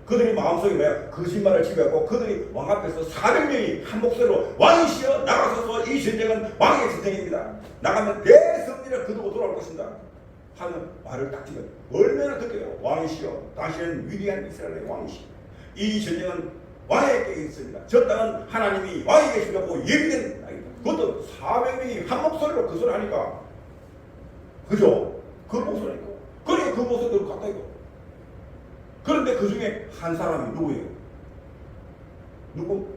그들이 마음속에 뭐야? 거짓말을 치고갖고 그들이 왕 앞에서 400명이 한 목소리로 왕이시여 나가소서, 이 전쟁은 왕의 전쟁입니다. 나가면 대승리를 거두고 돌아올 것입니다 하는 말을 딱 지면 얼마나 듣게요. 왕이시여 당신은 위대한 이스라엘의 왕이시여, 이 전쟁은 왕에게 있습니다. 저 땅은 하나님이 왕이 계시려고 예비된 땅입니다. 그것도 400명이 한 목소리로 그 소리 하니까, 그죠? 그 목소리고 그러니까 그 목소리를 갖다 이거. 그런데 그 중에 한 사람이 누구예요? 누구?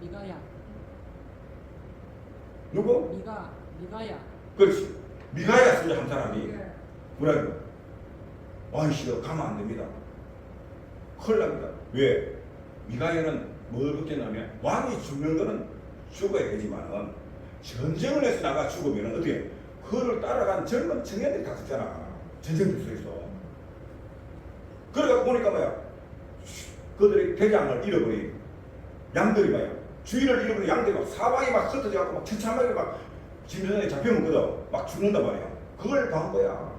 미가야. 누구? 미가야. 그렇지. 미가야 선지 한 사람이 네. 뭐라고? 왕이시여 가면 안 됩니다. 큰일 납니다. 왜? 미가야는 뭘 그때냐면 왕이 죽는 거는 죽어야 되지만 전쟁을 해서 나가 죽으면 어떻게? 그를 따라간 젊은 청년들이 다 죽잖아. 전쟁 속에서. 그러다 보니까 뭐야? 그들이 대장을 잃어버린 양들이 뭐야? 주인을 잃어버린 양들이 막 사방이 막 흩어져갖고 막 천천하게 막 짐승에 잡혀먹거든. 막 죽는단 말이야. 그걸 본 거야.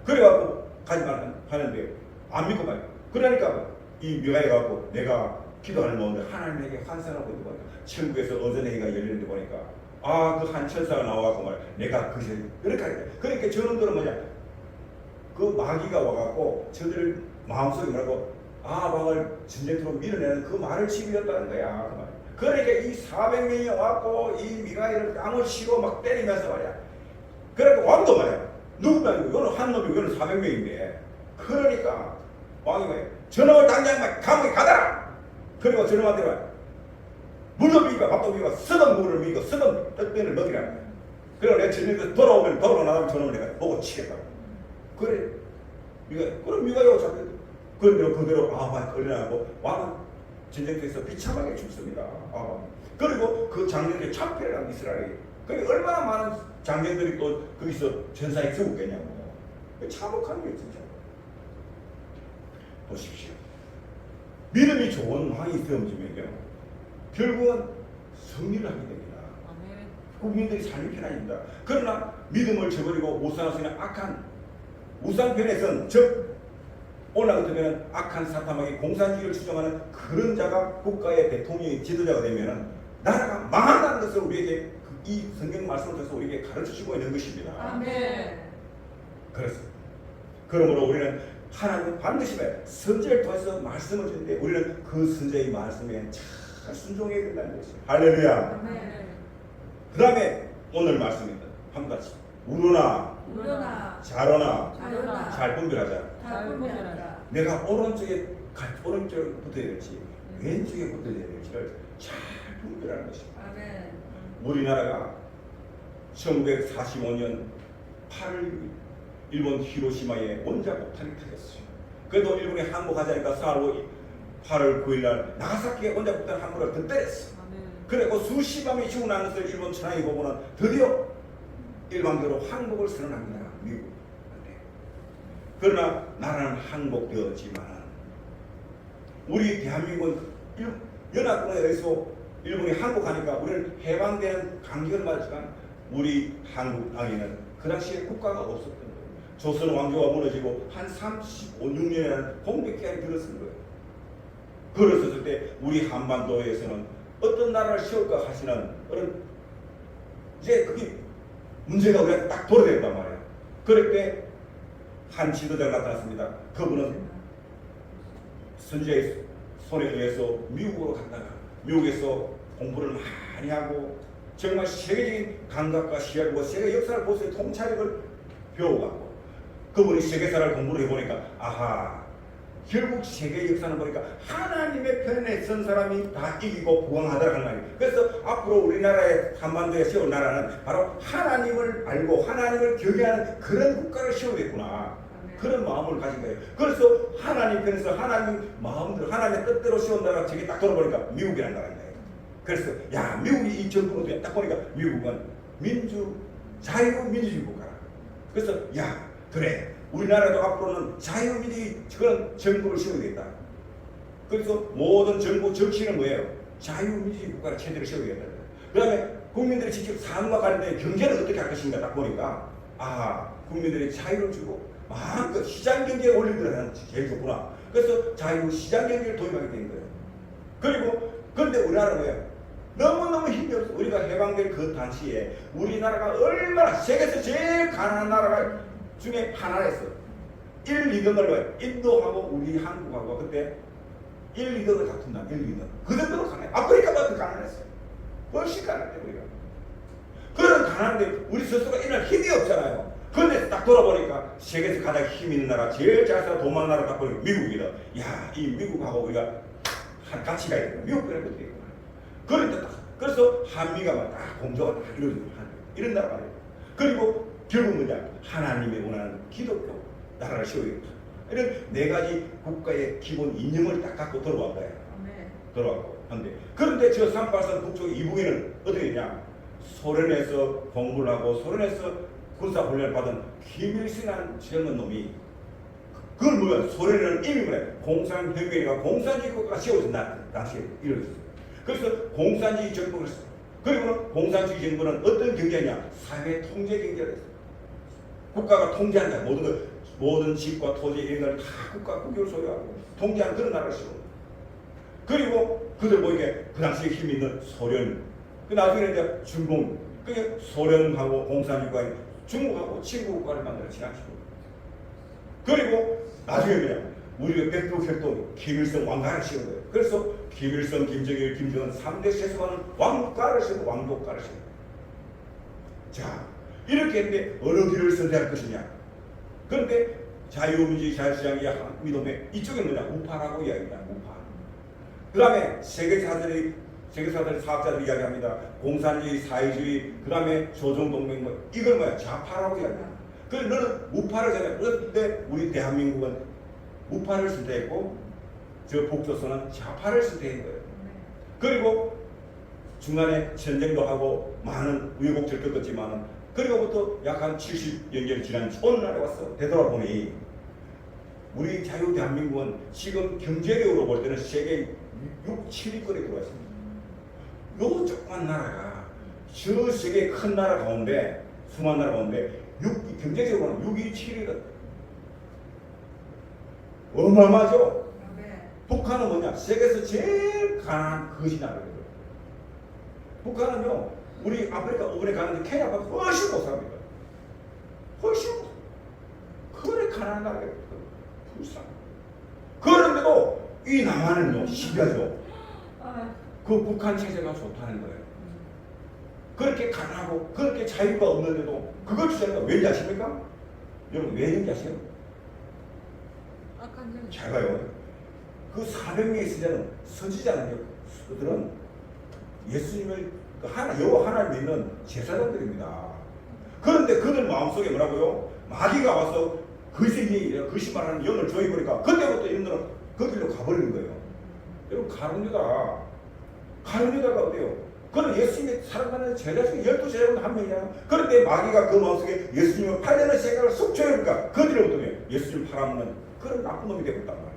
그래갖고 가지만 하는데 안 믿고 말이야. 그러니까 이 미가야 갖고 내가 기도하는 마음에 하나님에게 환상하고 있는 거니까 천국에서 어전회의가 열리는데 보니까 그 한 천사가 나와갖고 말이야. 내가 그것을 그렇게 하니까. 그러니까 저놈들은 뭐냐? 그 마귀가 와갖고 저들을 마음속에 뭐라고 아합왕을 전쟁터로 밀어내는 그 말을 치밀었다는 거야. 그 말. 그러니까 이 400명이 와갖고 이 미가야를 땀을 치고 막 때리면서 말이야. 그러니까 왕도 말이야. 누구도 아니고 이거는 한 놈이고 이거는 400명인데 그러니까 왕이 뭐야? 저놈을 당장 막 감옥에 가다라. 그리고 저놈한테 말이야. 물도 미고 밥도 미고 쓰던 물을 미고 쓰던 떡면을 먹이라. 그리고 내가 전쟁에서 돌아오면 나가면 저놈을 내가 보고 치겠다. 그래. 그럼 미가야가 잡혀. 그대로 많이 걸려나고 왕은 전쟁터에서 비참하게 죽습니다. 그리고 그 장면들이 참패를 이스라엘이. 그러니까 얼마나 많은 장면들이 또 거기서 전사에 죽었겠냐고. 참혹한 게 진짜. 보십시오. 믿음이 좋은 왕이 있으면요 결국은 승리를 하게 됩니다. 아멘. 국민들이 삶이 편안합니다. 그러나 믿음을 저버리고 우상하시는 악한 우상편에선 즉 오늘 같으면 악한 사탐하게 공산주의를 추정하는 그런 자가 국가의 대통령이 지도자가 되면 나라가 망한다는 것을 우리에게 이 성경 말씀을 통해서 우리에게 가르쳐주고 있는 것입니다. 아멘. 그렇습니다. 그러므로 우리는 하나님 반드시 선지자를 통해서 말씀을 주는데 우리는 그 선지자의 말씀에 잘 순종해야 된다는 것이죠. 할렐루야. 아멘. 그 다음에 오늘 말씀입니다. 한 가지 우러나 우러나 잘하나 잘하나 잘 분별하자. 잘 분별하라. 내가 오른쪽에 붙어야 될지 왼쪽에 붙어야 될지를 잘 분별하는 것입니다. 아멘. 우리나라가 1945년 8월 6일 일본 히로시마에 원자폭탄이 터졌어요. 그래도 일본이 항복하자니까 8월 9일 날 나가사키에 원자폭탄 한 발을 더 때렸어. 아멘. 그리고 수십만이 죽고 난 것을 일본 천황이 보고는 드디어 일방적으로 항복을 선언합니다. 미국. 그러나 나라는 항복되었지만 우리 대한민국은 연합군에 의해서 일본이 항복하니까 우리는 해방되는 강격을 받았지만 우리 한국 땅에는 그 당시에 국가가 없었던 거예요. 조선 왕조가 무너지고 한 35, 6년이라는 공백 기간이 들었을 거예요. 그랬을 때 우리 한반도에서는 어떤 나라를 세울까 하시는 그런 이제 그게 문제가 우리한테 딱 돌아댄단 말이에요. 그럴 때 한 지도자가 나타났습니다. 그분은 선지자의 손에 의해서 미국으로 갔다가 미국에서 공부를 많이 하고 정말 세계적인 감각과 시야를 세계 역사를 보세요. 통찰력을 배워가고 그분이 세계사를 공부를 해보니까 아하 결국 세계 역사는 보니까 하나님의 편에 선 사람이 다 이기고 부강하다는 말이에요. 그래서 앞으로 우리나라의 한반도에 세울 나라는 바로 하나님을 알고 하나님을 경외하는 그런 국가를 세우겠구나. 그런 마음을 가진 거예요. 그래서 하나님 편에서 하나님 마음대로 하나님의 뜻대로 세운 나라가 저게 딱 돌아보니까 미국이라는 나라입니다. 그래서 야 미국이 이 정부로 딱 보니까 미국은 자유민주주의 국가라. 그래서 야 그래 우리나라도 앞으로는 자유민주주의 그런 정부를 세우겠다. 그래서 모든 정부 정치는 뭐예요? 자유민주주의 국가를 체제를 세우겠다. 그 다음에 국민들이 직접 삶과 관련된 경제는 어떻게 할 것인가 딱 보니까 국민들이 자유를 주고 마음껏 시장 경제에 올리더라는 제일 좋구나. 그래서 자유 시장 경제를 도입하게 된 거예요. 그리고 근데 우리나라는 뭐예요? 너무너무 힘이 없어. 우리가 해방된 그 당시에 우리나라가 얼마나 세계에서 제일 가난한 나라 중에 하나였어. 1, 2등을 인도하고 우리 한국하고 그때 1, 2등을 다툰다. 1, 2등. 그 정도로 가난해. 아프리카보다 더 가난했어요. 훨씬 가난해 우리가. 그런 가난한데 우리 스스로가 이날 힘이 없잖아요. 그런데 딱 돌아보니까 세계에서 가장 힘 있는 나라, 제일 잘 살아 돈 많은 나라 딱 보니까 미국이다. 야, 이 미국하고 우리가 같이 가야 된다. 미국 그런 것도 있구나. 그런데 딱 그래서 한미가 딱 공조가 딱 이런 나라 말이에요. 그리고 결국 뭐냐? 하나님이 원하는 기독교 나라를 세우겠다. 이런 네 가지 국가의 기본 이념을 딱 갖고 들어간 거예요. 들어가고 한데 그런데 저 383 북쪽 이북에는 어떻게 했냐? 소련에서 공부를 하고 소련에서 군사훈련을 받은 김일성이라는 젊은 놈이 그걸 뭐야? 소련에는 이미 뭐야? 공산혁명이가 공산주의 국가가 세워진 당시에 이루어졌어요. 그래서 공산주의 정부를 했어요. 그리고 공산주의 정부는 어떤 경제냐? 사회 통제 경제를 했어요. 국가가 통제한다. 모든 집과 토지 이런 걸 다 국가 국유를 소유하고 통제하는 그런 나라를 세워. 그리고 그들 보니까 그 당시에 힘 있는 소련, 그 나중에 이제 중공, 그게 소련하고 공산주의가 중국하고 친구 국가를 만들어 지나치고. 그리고 나중에 그냥 우리가 백두혈통 김일성 왕가를 세운 거예요. 그래서 김일성, 김정일, 김정은 3대 세속하는 왕국가를 세우고 왕국가를 세우고. 자, 이렇게 했는데 어느 길을 선택할 것이냐? 그런데 자유민주주의 자유시장이 믿음에 이쪽에 뭐냐? 우파라고 이야기합니다. 우파. 그 다음에 세계사들이 사업자들이 이야기합니다. 공산주의, 사회주의, 그 다음에 조정동맹 이걸 뭐야? 좌파라고 이야기합니다. 그래서 너는 우파를 생각해. 그런데 우리 대한민국은 우파를 선택했고 저 북조선은 좌파를 선택한 거예요. 그리고 중간에 전쟁도 하고 많은 우여곡절을 겪었지만 그리고부터 약 한 70여 년 지난 어느 날에 왔어. 되돌아보니 우리 자유 대한민국은 지금 경제력으로 볼 때는 세계 6, 7위권에 들어와 있습니다. 요 조그만 나라가 저 세계 큰 나라 가운데 수많은 나라 가운데 경제적으로는 6위, 7위거든. 어마어마하죠. 네. 북한은 뭐냐? 세계에서 제일 가난한 거지 나라거든요. 북한은요, 우리 아프리카 5번에 가는데 케냐보다 훨씬 못 삽니다. 훨씬 못. 그래 가난한 나라가 불쌍. 그런데도 이 남한은요, 신기하죠. 그 북한 체제가 좋다는 거예요. 그렇게 가난하고 그렇게 자유가 없는데도 그걸 주장하는 거 왠지 아십니까? 여러분 왜 그런지 아세요? 잘 봐요. 그 400명의 제자는 선지자는요, 그들은 예수님을 여호와 하나님 믿는 제사장들입니다. 그런데 그들 마음속에 뭐라고요? 마귀가 와서 거짓말하는 영을 조여버리니까 그때부터 이놈들은 그 길로 가버리는 거예요. 여러분 가룟 유다가 어때요? 그는 예수님의 사랑하는 제자 중에 12제자 중 한 명이야. 그런데 마귀가 그 마음속에 예수님을 팔려는 생각을 쏙 조여버리니까 그들로부터 예수님을 팔아먹는 그런 나쁜 놈이 되었단 말이에요.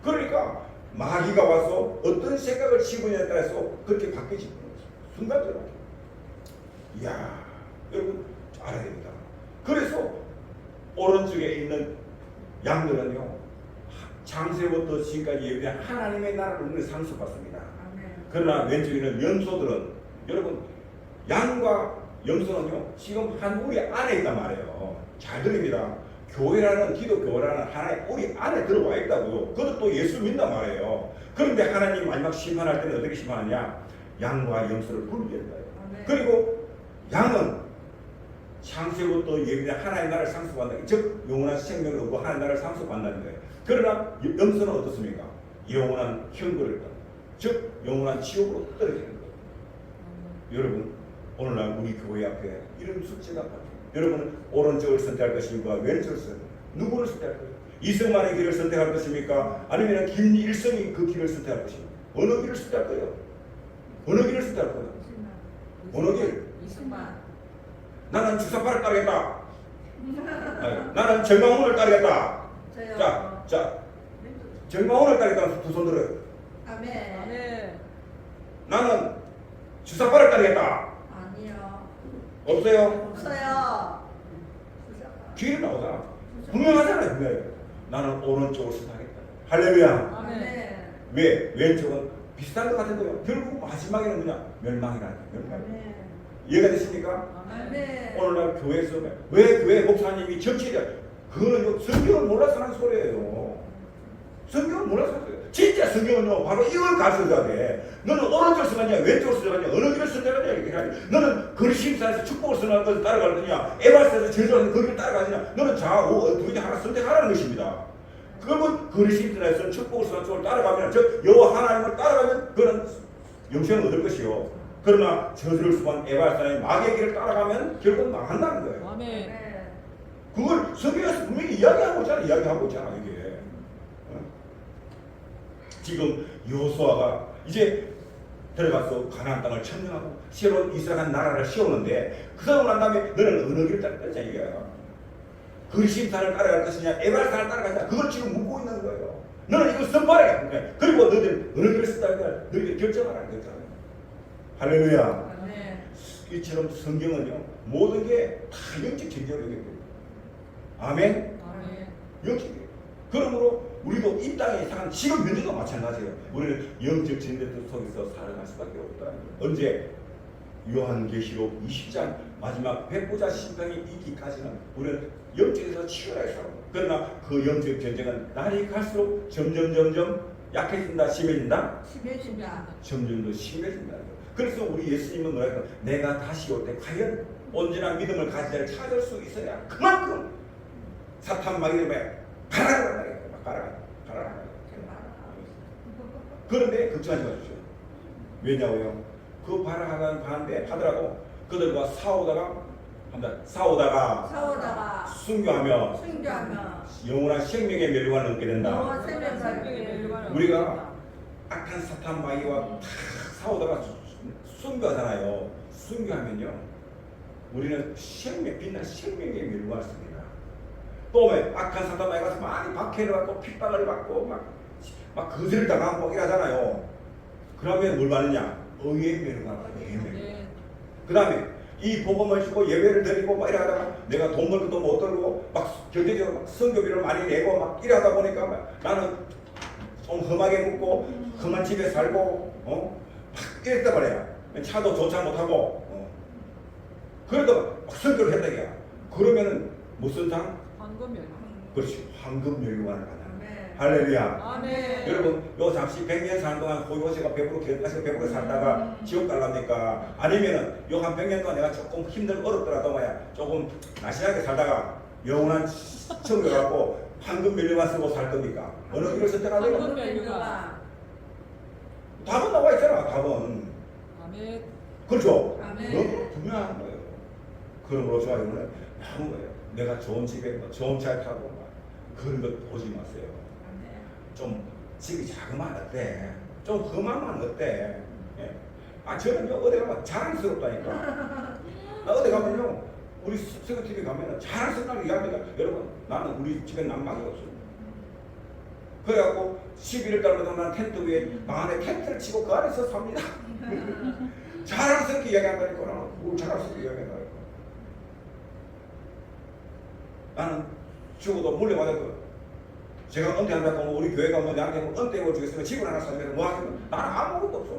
그러니까 마귀가 와서 어떤 생각을 집어냐에 따라서 그렇게 바뀌지. 순간적으로. 이야, 여러분 알아야 됩니다. 그래서 오른쪽에 있는 양들은요, 창세부터 지금까지 예비한 하나님의 나라를 우리는 상속받습니다. 그러나 왼쪽에 있는 염소들은, 여러분 양과 염소는요 지금 한 우리 안에 있단 말이에요. 잘 들립니다. 교회라는 기독교라는 하나의 우리 안에 들어와 있다고요. 그것도 예수 믿는단 말이에요. 그런데 하나님 마지막 심판할 때는 어떻게 심판하냐? 양과 염소를 분리한다. 그리고 양은 창세부터 예비된 하나의 나라를 상속받는다. 즉 영원한 생명을 얻고 하나의 나라를 상속받는다는 거예요. 그러나 염소는 어떻습니까? 영원한 형벌을 받는, 즉 영원한 지옥으로 떨어지는 거예요. 여러분 오늘날 우리 교회 앞에 이런 숙제가 바뀌어요. 여러분은 오른쪽을 선택할 것입니까? 왼쪽을 선택할 것입니까? 누구를 선택할 것입니까? 이승만의 길을 선택할 것입니까? 아니면 김일성이 그 길을 선택할 것입니까? 어느 길을 선택할 거예요? 어느 길을 선택할 거예요? 어느 길? 이승만. 나는 주사파를 따르겠다. 나는 정광훈을 따르겠다. 저요. 자, 정광훈을 따르겠다. 두 손 들어요. 아멘. 나는 주사파를 따르겠다. 아니요. 없어요? 없어요. 길이 나오잖아. 분명하잖아요. 분명히. 나는 오른쪽을 선택하겠다. 할렐루야. 아멘. 왜? 왼쪽은 비슷한 것 같은 거예요. 결국 마지막에는 뭐냐? 멸망이라는 거예요. 멸망. 아멘. 이해가 되십니까? 아멘. 오늘날 교회에서 왜 교회 목사님이 정치자? 그거는 성경을 몰라서 하는 소리예요. 성경을 몰라서 하는 소리예요. 진짜 성경은요 바로 이걸 가르쳐줘야 돼. 너는 오른쪽을 선택하냐 왼쪽을 선택하냐 어느 길을 선택하냐 이렇게 해야지. 너는 그리심산에서 축복을 선택하는 것을 따라갈 거냐 에바스에서 저주하는 그 길을 따라가느냐. 너는 좌우 둘 중에 하나 선택하라는 것입니다. 그러면 그리심산에서 축복을 선택하는 쪽을 따라가면 즉 여호와 하나님을 따라가면 그는 영생을 얻을 것이요. 그러나 저주를 수반 에바스의 마귀의 길을 따라가면 결국 망한다는 거예요. 아멘. 그걸 성경에서 분명히 이야기하고 있잖아 이게. 지금 여호수아가 이제 들어가서 가나안 땅을 점령하고 새로운 이스라엘 나라를 세우는데 그러고 난 다음에 너는 어느 길을 따라갈 거냐 이거야. 그리심산을 따라갈 것이냐 에발산을 따라갈 것이냐 그걸 지금 묻고 있는 거예요. 너는 이걸 선발해. 그리고 너희들 어느 길을 쓰다가 너희들 결정하라는 거잖아요. 할렐루야. 아멘. 이처럼 성경은요 모든 게 다 영적 전쟁을 얘기해요. 아멘. 아멘. 영적이에요. 그러므로 우리도 이 땅에 사는 지금 현재도 마찬가지예요. 우리는 영적 전쟁 속에서 살아갈 수밖에 없다. 언제? 요한계시록 20장 마지막 백보자 심판이 있기까지는 우리는 영적에서 치열하게 싸웁니다. 그러나 그 영적 전쟁은 날이 갈수록 점점 약해진다, 심해진다? 심해진다. 점점 더 심해진다. 그래서 우리 예수님은 뭐라 해요? 내가 다시 올 때 과연 온전한 믿음을 가진 자를 찾을 수 있어야 그만큼 사탄 마귀를 가라. 그런데 걱정하지 마십시오. 왜냐고요? 그 바라하는데 하더라도 그들과 싸우다가 순교하며 영원한 생명의 멸류관을 얻게 된다. 영원 생명을 우리가 악한 사탄 마귀와 다 싸우다가 순교하잖아요. 순교하면요 우리는 빛난 생명의 멸류관을 씁니다. 또 왜 악한 사람 많이 가서 많이 박해를 받고 핍박을 받고 막 거슬 당하고 이러잖아요. 그러면 뭘 받느냐? 의의 멸류관. 아멘. 그 다음에 이 복음을 주고 예배를 드리고 막 이러다가 내가 돈 벌 것도 못 들고 막 경제적으로 막 성교비를 많이 내고 막 이러다 보니까 막 나는 좀 험하게 묵고 험한 집에 살고 막 이랬단 말이야. 차도 조차 못하고 그래도 막 성교를 했다 이야. 그러면은 무슨 상? 황금 멸류. 그렇지. 황금 멸류관을 받아. 아멘. 할렐루야. 아멘. 여러분 요 잠시 100년 사는 동안 호요시가 배부르 계속해서 배부르게 살다가 지옥 갈랍니까? 아니면은 요 한 100년 동안 내가 조금 힘들고 어렵더라도 뭐야 조금 날씬하게 살다가 영원한 천국에 가고 황금 멸류관 쓰고 살 겁니까? 어느 길을 선택하세요? 황금 멸류관. 답은 나와 있잖아. 답은 아멘. 그렇죠? 아멘. 너무 분명한 거예요. 그러므로 좋아요. 오늘 남은 거예요. 내가 좋은 집에 좋은 차에 타고 막 그런 것 보지 마세요. 좀 집이 자그마한 어때? 좀 험하면 어때? 예? 저는요 어디 가면 자랑스럽다니까. 나 어디 가면요 우리 세계TV 가면은 자랑스럽게 이야기합니다. 여러분 나는 우리 집에 난방이 없어요. 그래갖고 11월 달부터 나는 텐트 위에 방 안에 텐트를 치고 그 안에서 삽니다. 자랑스럽게 이야기한다니까. 나는 우리 자랑스럽게 이야기한다니까. 나는 죽어도 물려받았거든. 제가 은퇴한다고 우리 교회가 뭐 나한테 은퇴를 주겠으면 집을 하나 사주면 뭐 하겠노? 나는 아무것도 없어.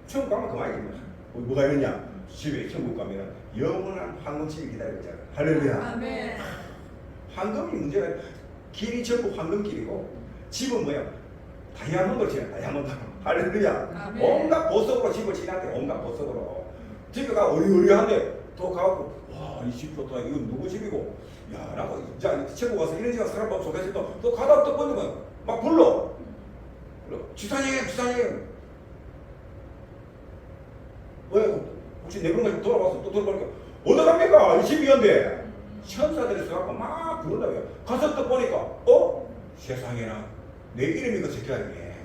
천국 가면 그만이지. 뭐가 있느냐? 집에 천국 가면 영원한 황금집이 기다리고 있잖아. 할렐루야. 아멘. 황금이 문제가 길이 전부 황금길이고 집은 뭐야? 다이아몬드로 지나 다이아몬드. 할렐루야. 아멘. 온갖 보석으로 집을 지나대. 온갖 보석으로. 집에 가 어리어리한데 또 가고 와 이 집 좋다. 이건 누구 집이고? 야, 나도 이제 천국 가서 이런 집에 살아보면 좋겠어. 또 가다 또 보는 거야. 막 불러. 지사님, 지사님. 왜? 혹시 내 그런 거 돌아와서 또 돌아보니까 어디 갑니까? 이 집이었는데. 천사들이 써갖고 막 부른다고요. 가서 또 보니까 세상에나 내 이름이 그 적혀있네.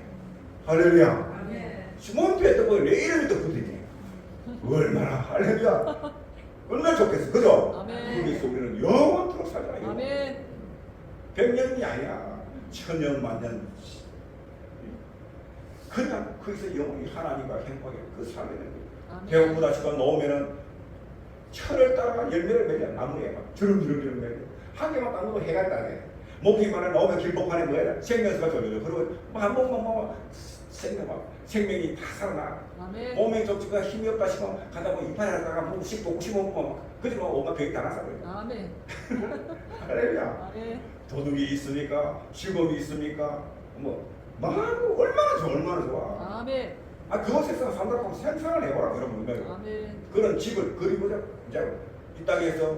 할렐루야. 아멘. 시몬피에 또 보니 내 이름이 또 붙어있네. 얼마나 할렐루야. 얼마나 좋겠어. 그죠? 아멘. 거기서 우리는 영원토록 살잖아요. 아멘. 100년이 아니야. 천년 만년. 그냥 거기서 영원히 하나님과 행복하게 그 살게 되는 거예요. 배고프다 싶어 놓으면은 철을 따라가 열매를 맺어. 나무에 막 주름주름 맺어. 한 개만 딱 놓으면 해가 따게. 목기만에 넣으면 길목판에 뭐야? 생명수가 졸려져. 그리고 한 번만 생명이 다 살아나. 아멘. 몸에 좀 힘이 없다 싶으면 가다 보면 이파리 하다가 뭐 씹고 씹고 그지만 엄마 병이 다 났어. 아멘. 할렐루야. 아멘. 도둑이 있습니까? 직업이 있습니까? 뭐 얼마나 좋아, 얼마나 좋아. 아멘. 그것에서 산다고 하면 생각을 해보라 여러분. 아멘. 그런 집을 그리고자 이제 이 땅에서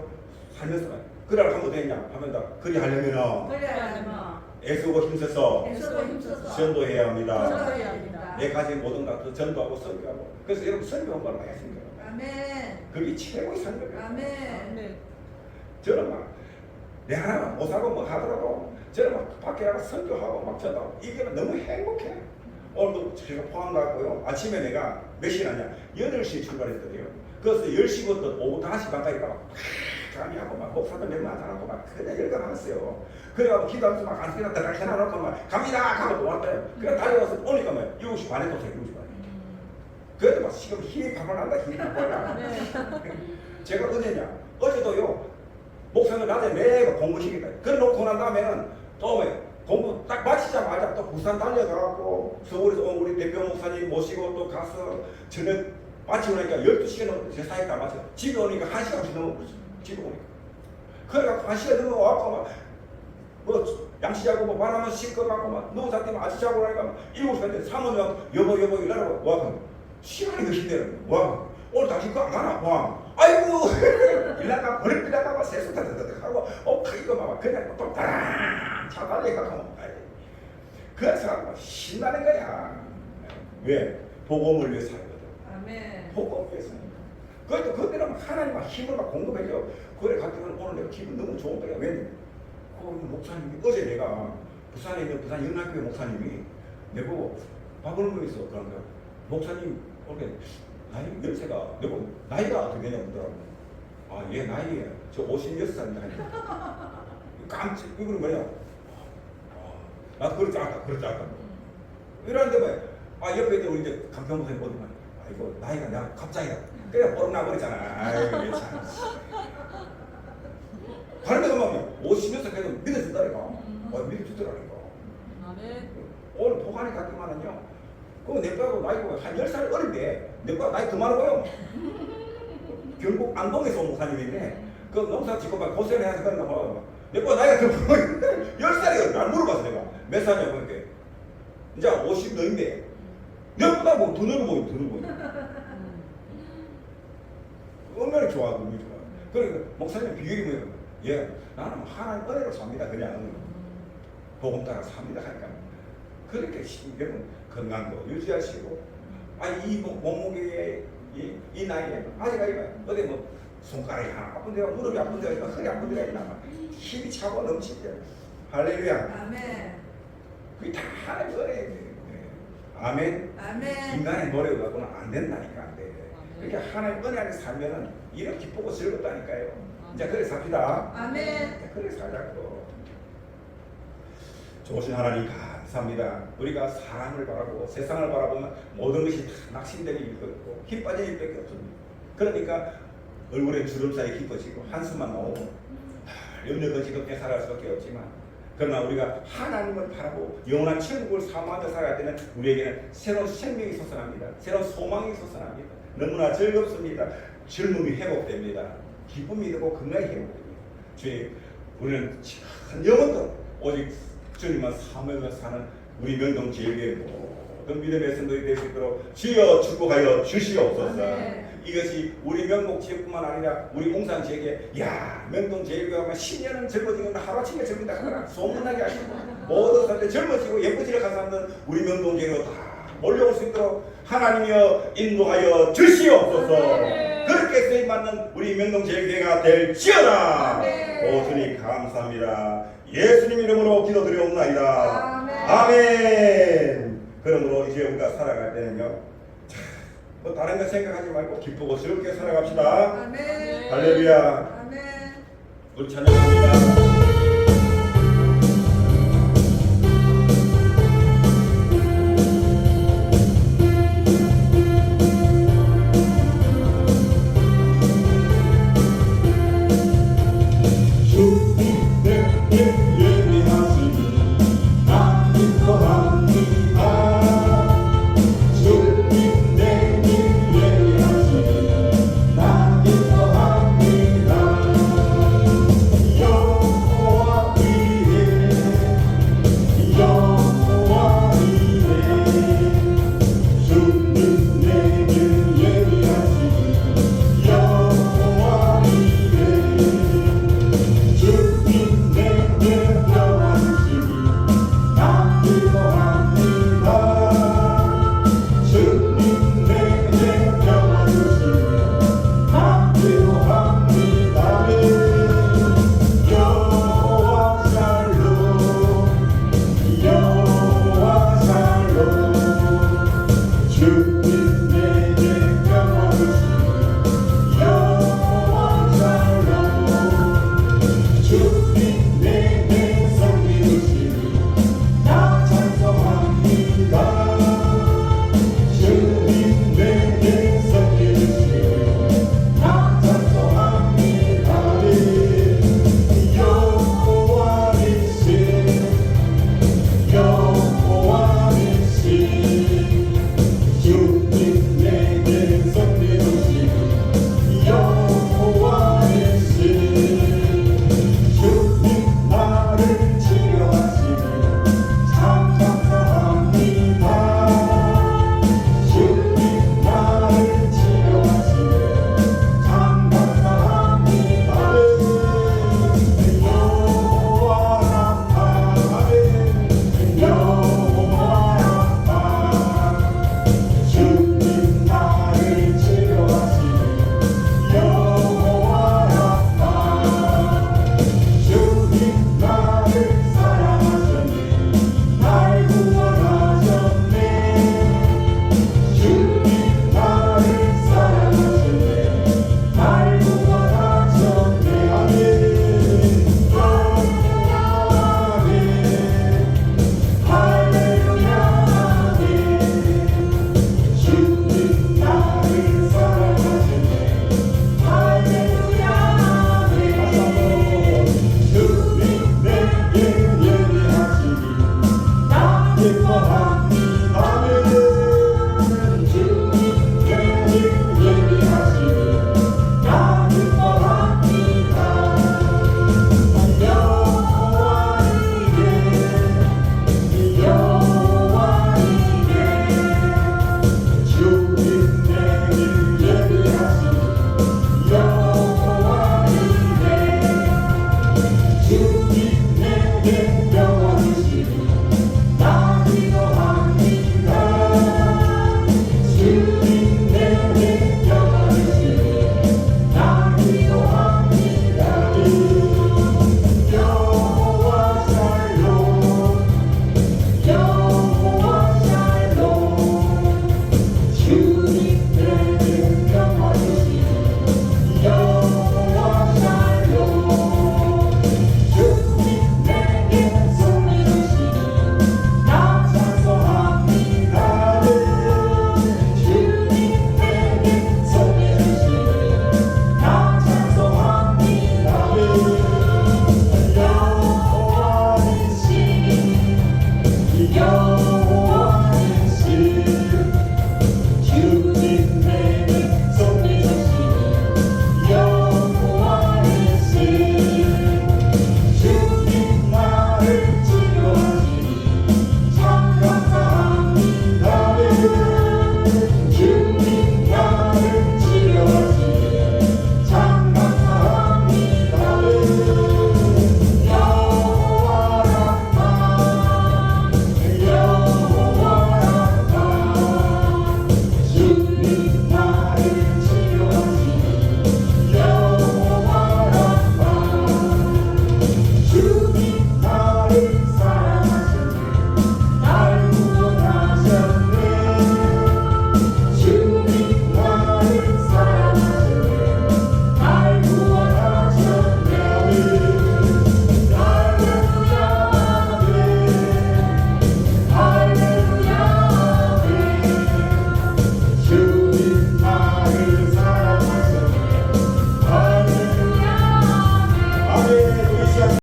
살면서 그래 하면 되냐 하면 다 그리 하려면은 그래야만 애쓰고 힘써서 애써도 힘써서 전도해야 합니다. 전도해야 합니다. 내 가진 모든 것도 전도하고 선교하고. 그래서 여러분 선교 한번 많이 했습니다. 아멘. 그게 최고의 선교예요. 아멘. 저는 막 내 하나 못 살고 뭐 하더라도 저는 막 밖에 나가 선교하고 막 전도 이게 너무 행복해. 오늘도 제가 포항 갔고요. 아침에 내가 몇 시에 나냐? 8시에 출발했거든요. 그래서 10시부터 오후 5시 반까지 막 강의하고 막 목사들 몇 명 나타나고 막 그냥 열광했어요. 그래가지고 기도하면서 막 안식이나 딱 해놔놓고 막 갑니다 하고 또 왔어요. 그래 달려와서 오니까 막 7시 반에 도착해. 7시 반에. 그래도 막 지금 힘이 발발 난다. 힘이 발발 나. 제가 어제냐? 어제도요. 목사님 낮에 매일 공부시키다. 그래 놓고 난 다음에는 또 공부 딱 마치자마자 또 부산 달려가고 서울에서 온 우리 대표 목사님 모시고 또 가서 저녁 마치고 나니까 12시간 넘어 세상에 다 마쳐. 집에 오니까 1시간씩 넘어버렸어. 집에 오니까. 그래갖고 1시간 넘어와갖고 뭐 양치자고 뭐 바람은 씻고가고 막 누구 때문에 아치 자고 나니까 7시간인데 사모님 여보 이러라고 와갖고 시간이 몇 시대는 와 오늘 당신 그거 안 가나? 와 아이고 일나가 버릇비다가 세수 다다다하고 이거 봐봐 그냥 또 따랑 차 달려가고 그래서 신나는 거야. 왜? 복음을 위해 살거든. 아멘. 복음을 위해 살거든. 그것도 그때는 하나님 힘을 막 공급해줘. 그래 갔더니 오늘 내가 기분 너무 좋은 거야. 왜? 목사님이 어제 내가 부산에 있는 부산 연합교회 목사님이 내보고 밥을 먹었어. 그런 거야. 목사님 이렇게 나이 연세가 내보고 나이가 어떻게 되냐고 그러더라고. 아, 얘 나이 저 56살입니다. 깜짝 이거는 뭐야? 나 그렇지 않다. 이러는데 뭐야? 옆에 있던 우리 이제 간평 목사님 보더만 아이고 나이가 내가 갑자기다. 그래 뽀록나 버리잖아. 아이고 참. 다른 데가 막 50몇 살 계속 믿어준다니까. 믿어주더라니까. 아멘. 오늘 도가니 같기만은요. 그거 내과하고 나이가 한 10살 어린데 내과 나이 더 많아요. 결국 안동에서 온 목사님인데 그 농사 짓고 막 고생을 해서 그런가 봐. 내과 나이가 더 많아요. 10살이거든. 안 물어봤어 내가. 몇 살이냐고 그러니까. 이제 50 너인데 내보다 뭐 더 늙어 보여. 얼마나 좋아, 너무 좋아. 그러니까 목사님 비결이 뭐예요? 예, 나는 하나님 은혜로 삽니다. 그냥 복음 따라 삽니다. 하니까 그렇게 여러분 건강도 유지하시고, 이 몸무게에 이 나이에 아직 어디 뭐 손가락이 하나 아픈 데가 무릎이 아픈 데가 있고 허리 아픈 데가 있나 힘이 차고 넘치죠. 할렐루야. 아멘. 그게 다 하나님 은혜. 아멘. 아멘. 인간의 노력을 갖고는 안 된다니까 안 돼. 그러니까 하나님 은혜 안에 살면은 이렇게 기쁘고 즐겁다니까요. 이제 그래 삽시다. 아멘. 그래 살자고. 좋으신 하나님 감사합니다. 우리가 사람을 바라보고 세상을 바라보면 모든 것이 다 낙심되는 일도 있고 힘 빠진 일밖에 없습니다. 그러니까 얼굴에 주름살이 깊어지고 한숨만 나오고 염려거지 없게 살아갈 수밖에 없지만, 그러나 우리가 하나님을 바라보고 영원한 천국을 사모하며 살아갈 때는 우리에게는 새로운 생명이 솟아납니다. 새로운 소망이 솟아납니다. 너무나 즐겁습니다. 젊음이 회복됩니다. 기쁨이 되고 건강이 회복됩니다. 주님, 우리는 영원토록 오직 주님만 사모하며 사는 우리 명동 제일교회 모든 믿음의 성도들이 될 수 있도록 주여 축복하여 주시옵소서. 이것이 우리 명동 지역뿐만 아니라 우리 웅산 지역에 명동 제일교회 하면 10년은 젊어지면 하루아침에 젊는다 하더라 소문나게 하시고 모든 사람들 젊어지고 예뻐지려 가는 사람들은 우리 명동 제일교회로 다 몰려올 수 있도록 하나님이여 인도하여 주시옵소서. 그렇게 쓰임받는 우리 명동 제일교회가 될지어다. 오 주님 감사합니다. 예수님 이름으로 기도드리옵나이다. 아멘. 그러므로 이제 우리가 살아갈 때는요, 뭐 다른 거 생각하지 말고 기쁘고 즐겁게 살아갑시다. 아멘. 할렐루야. 아멘. 우리 찬양합니다.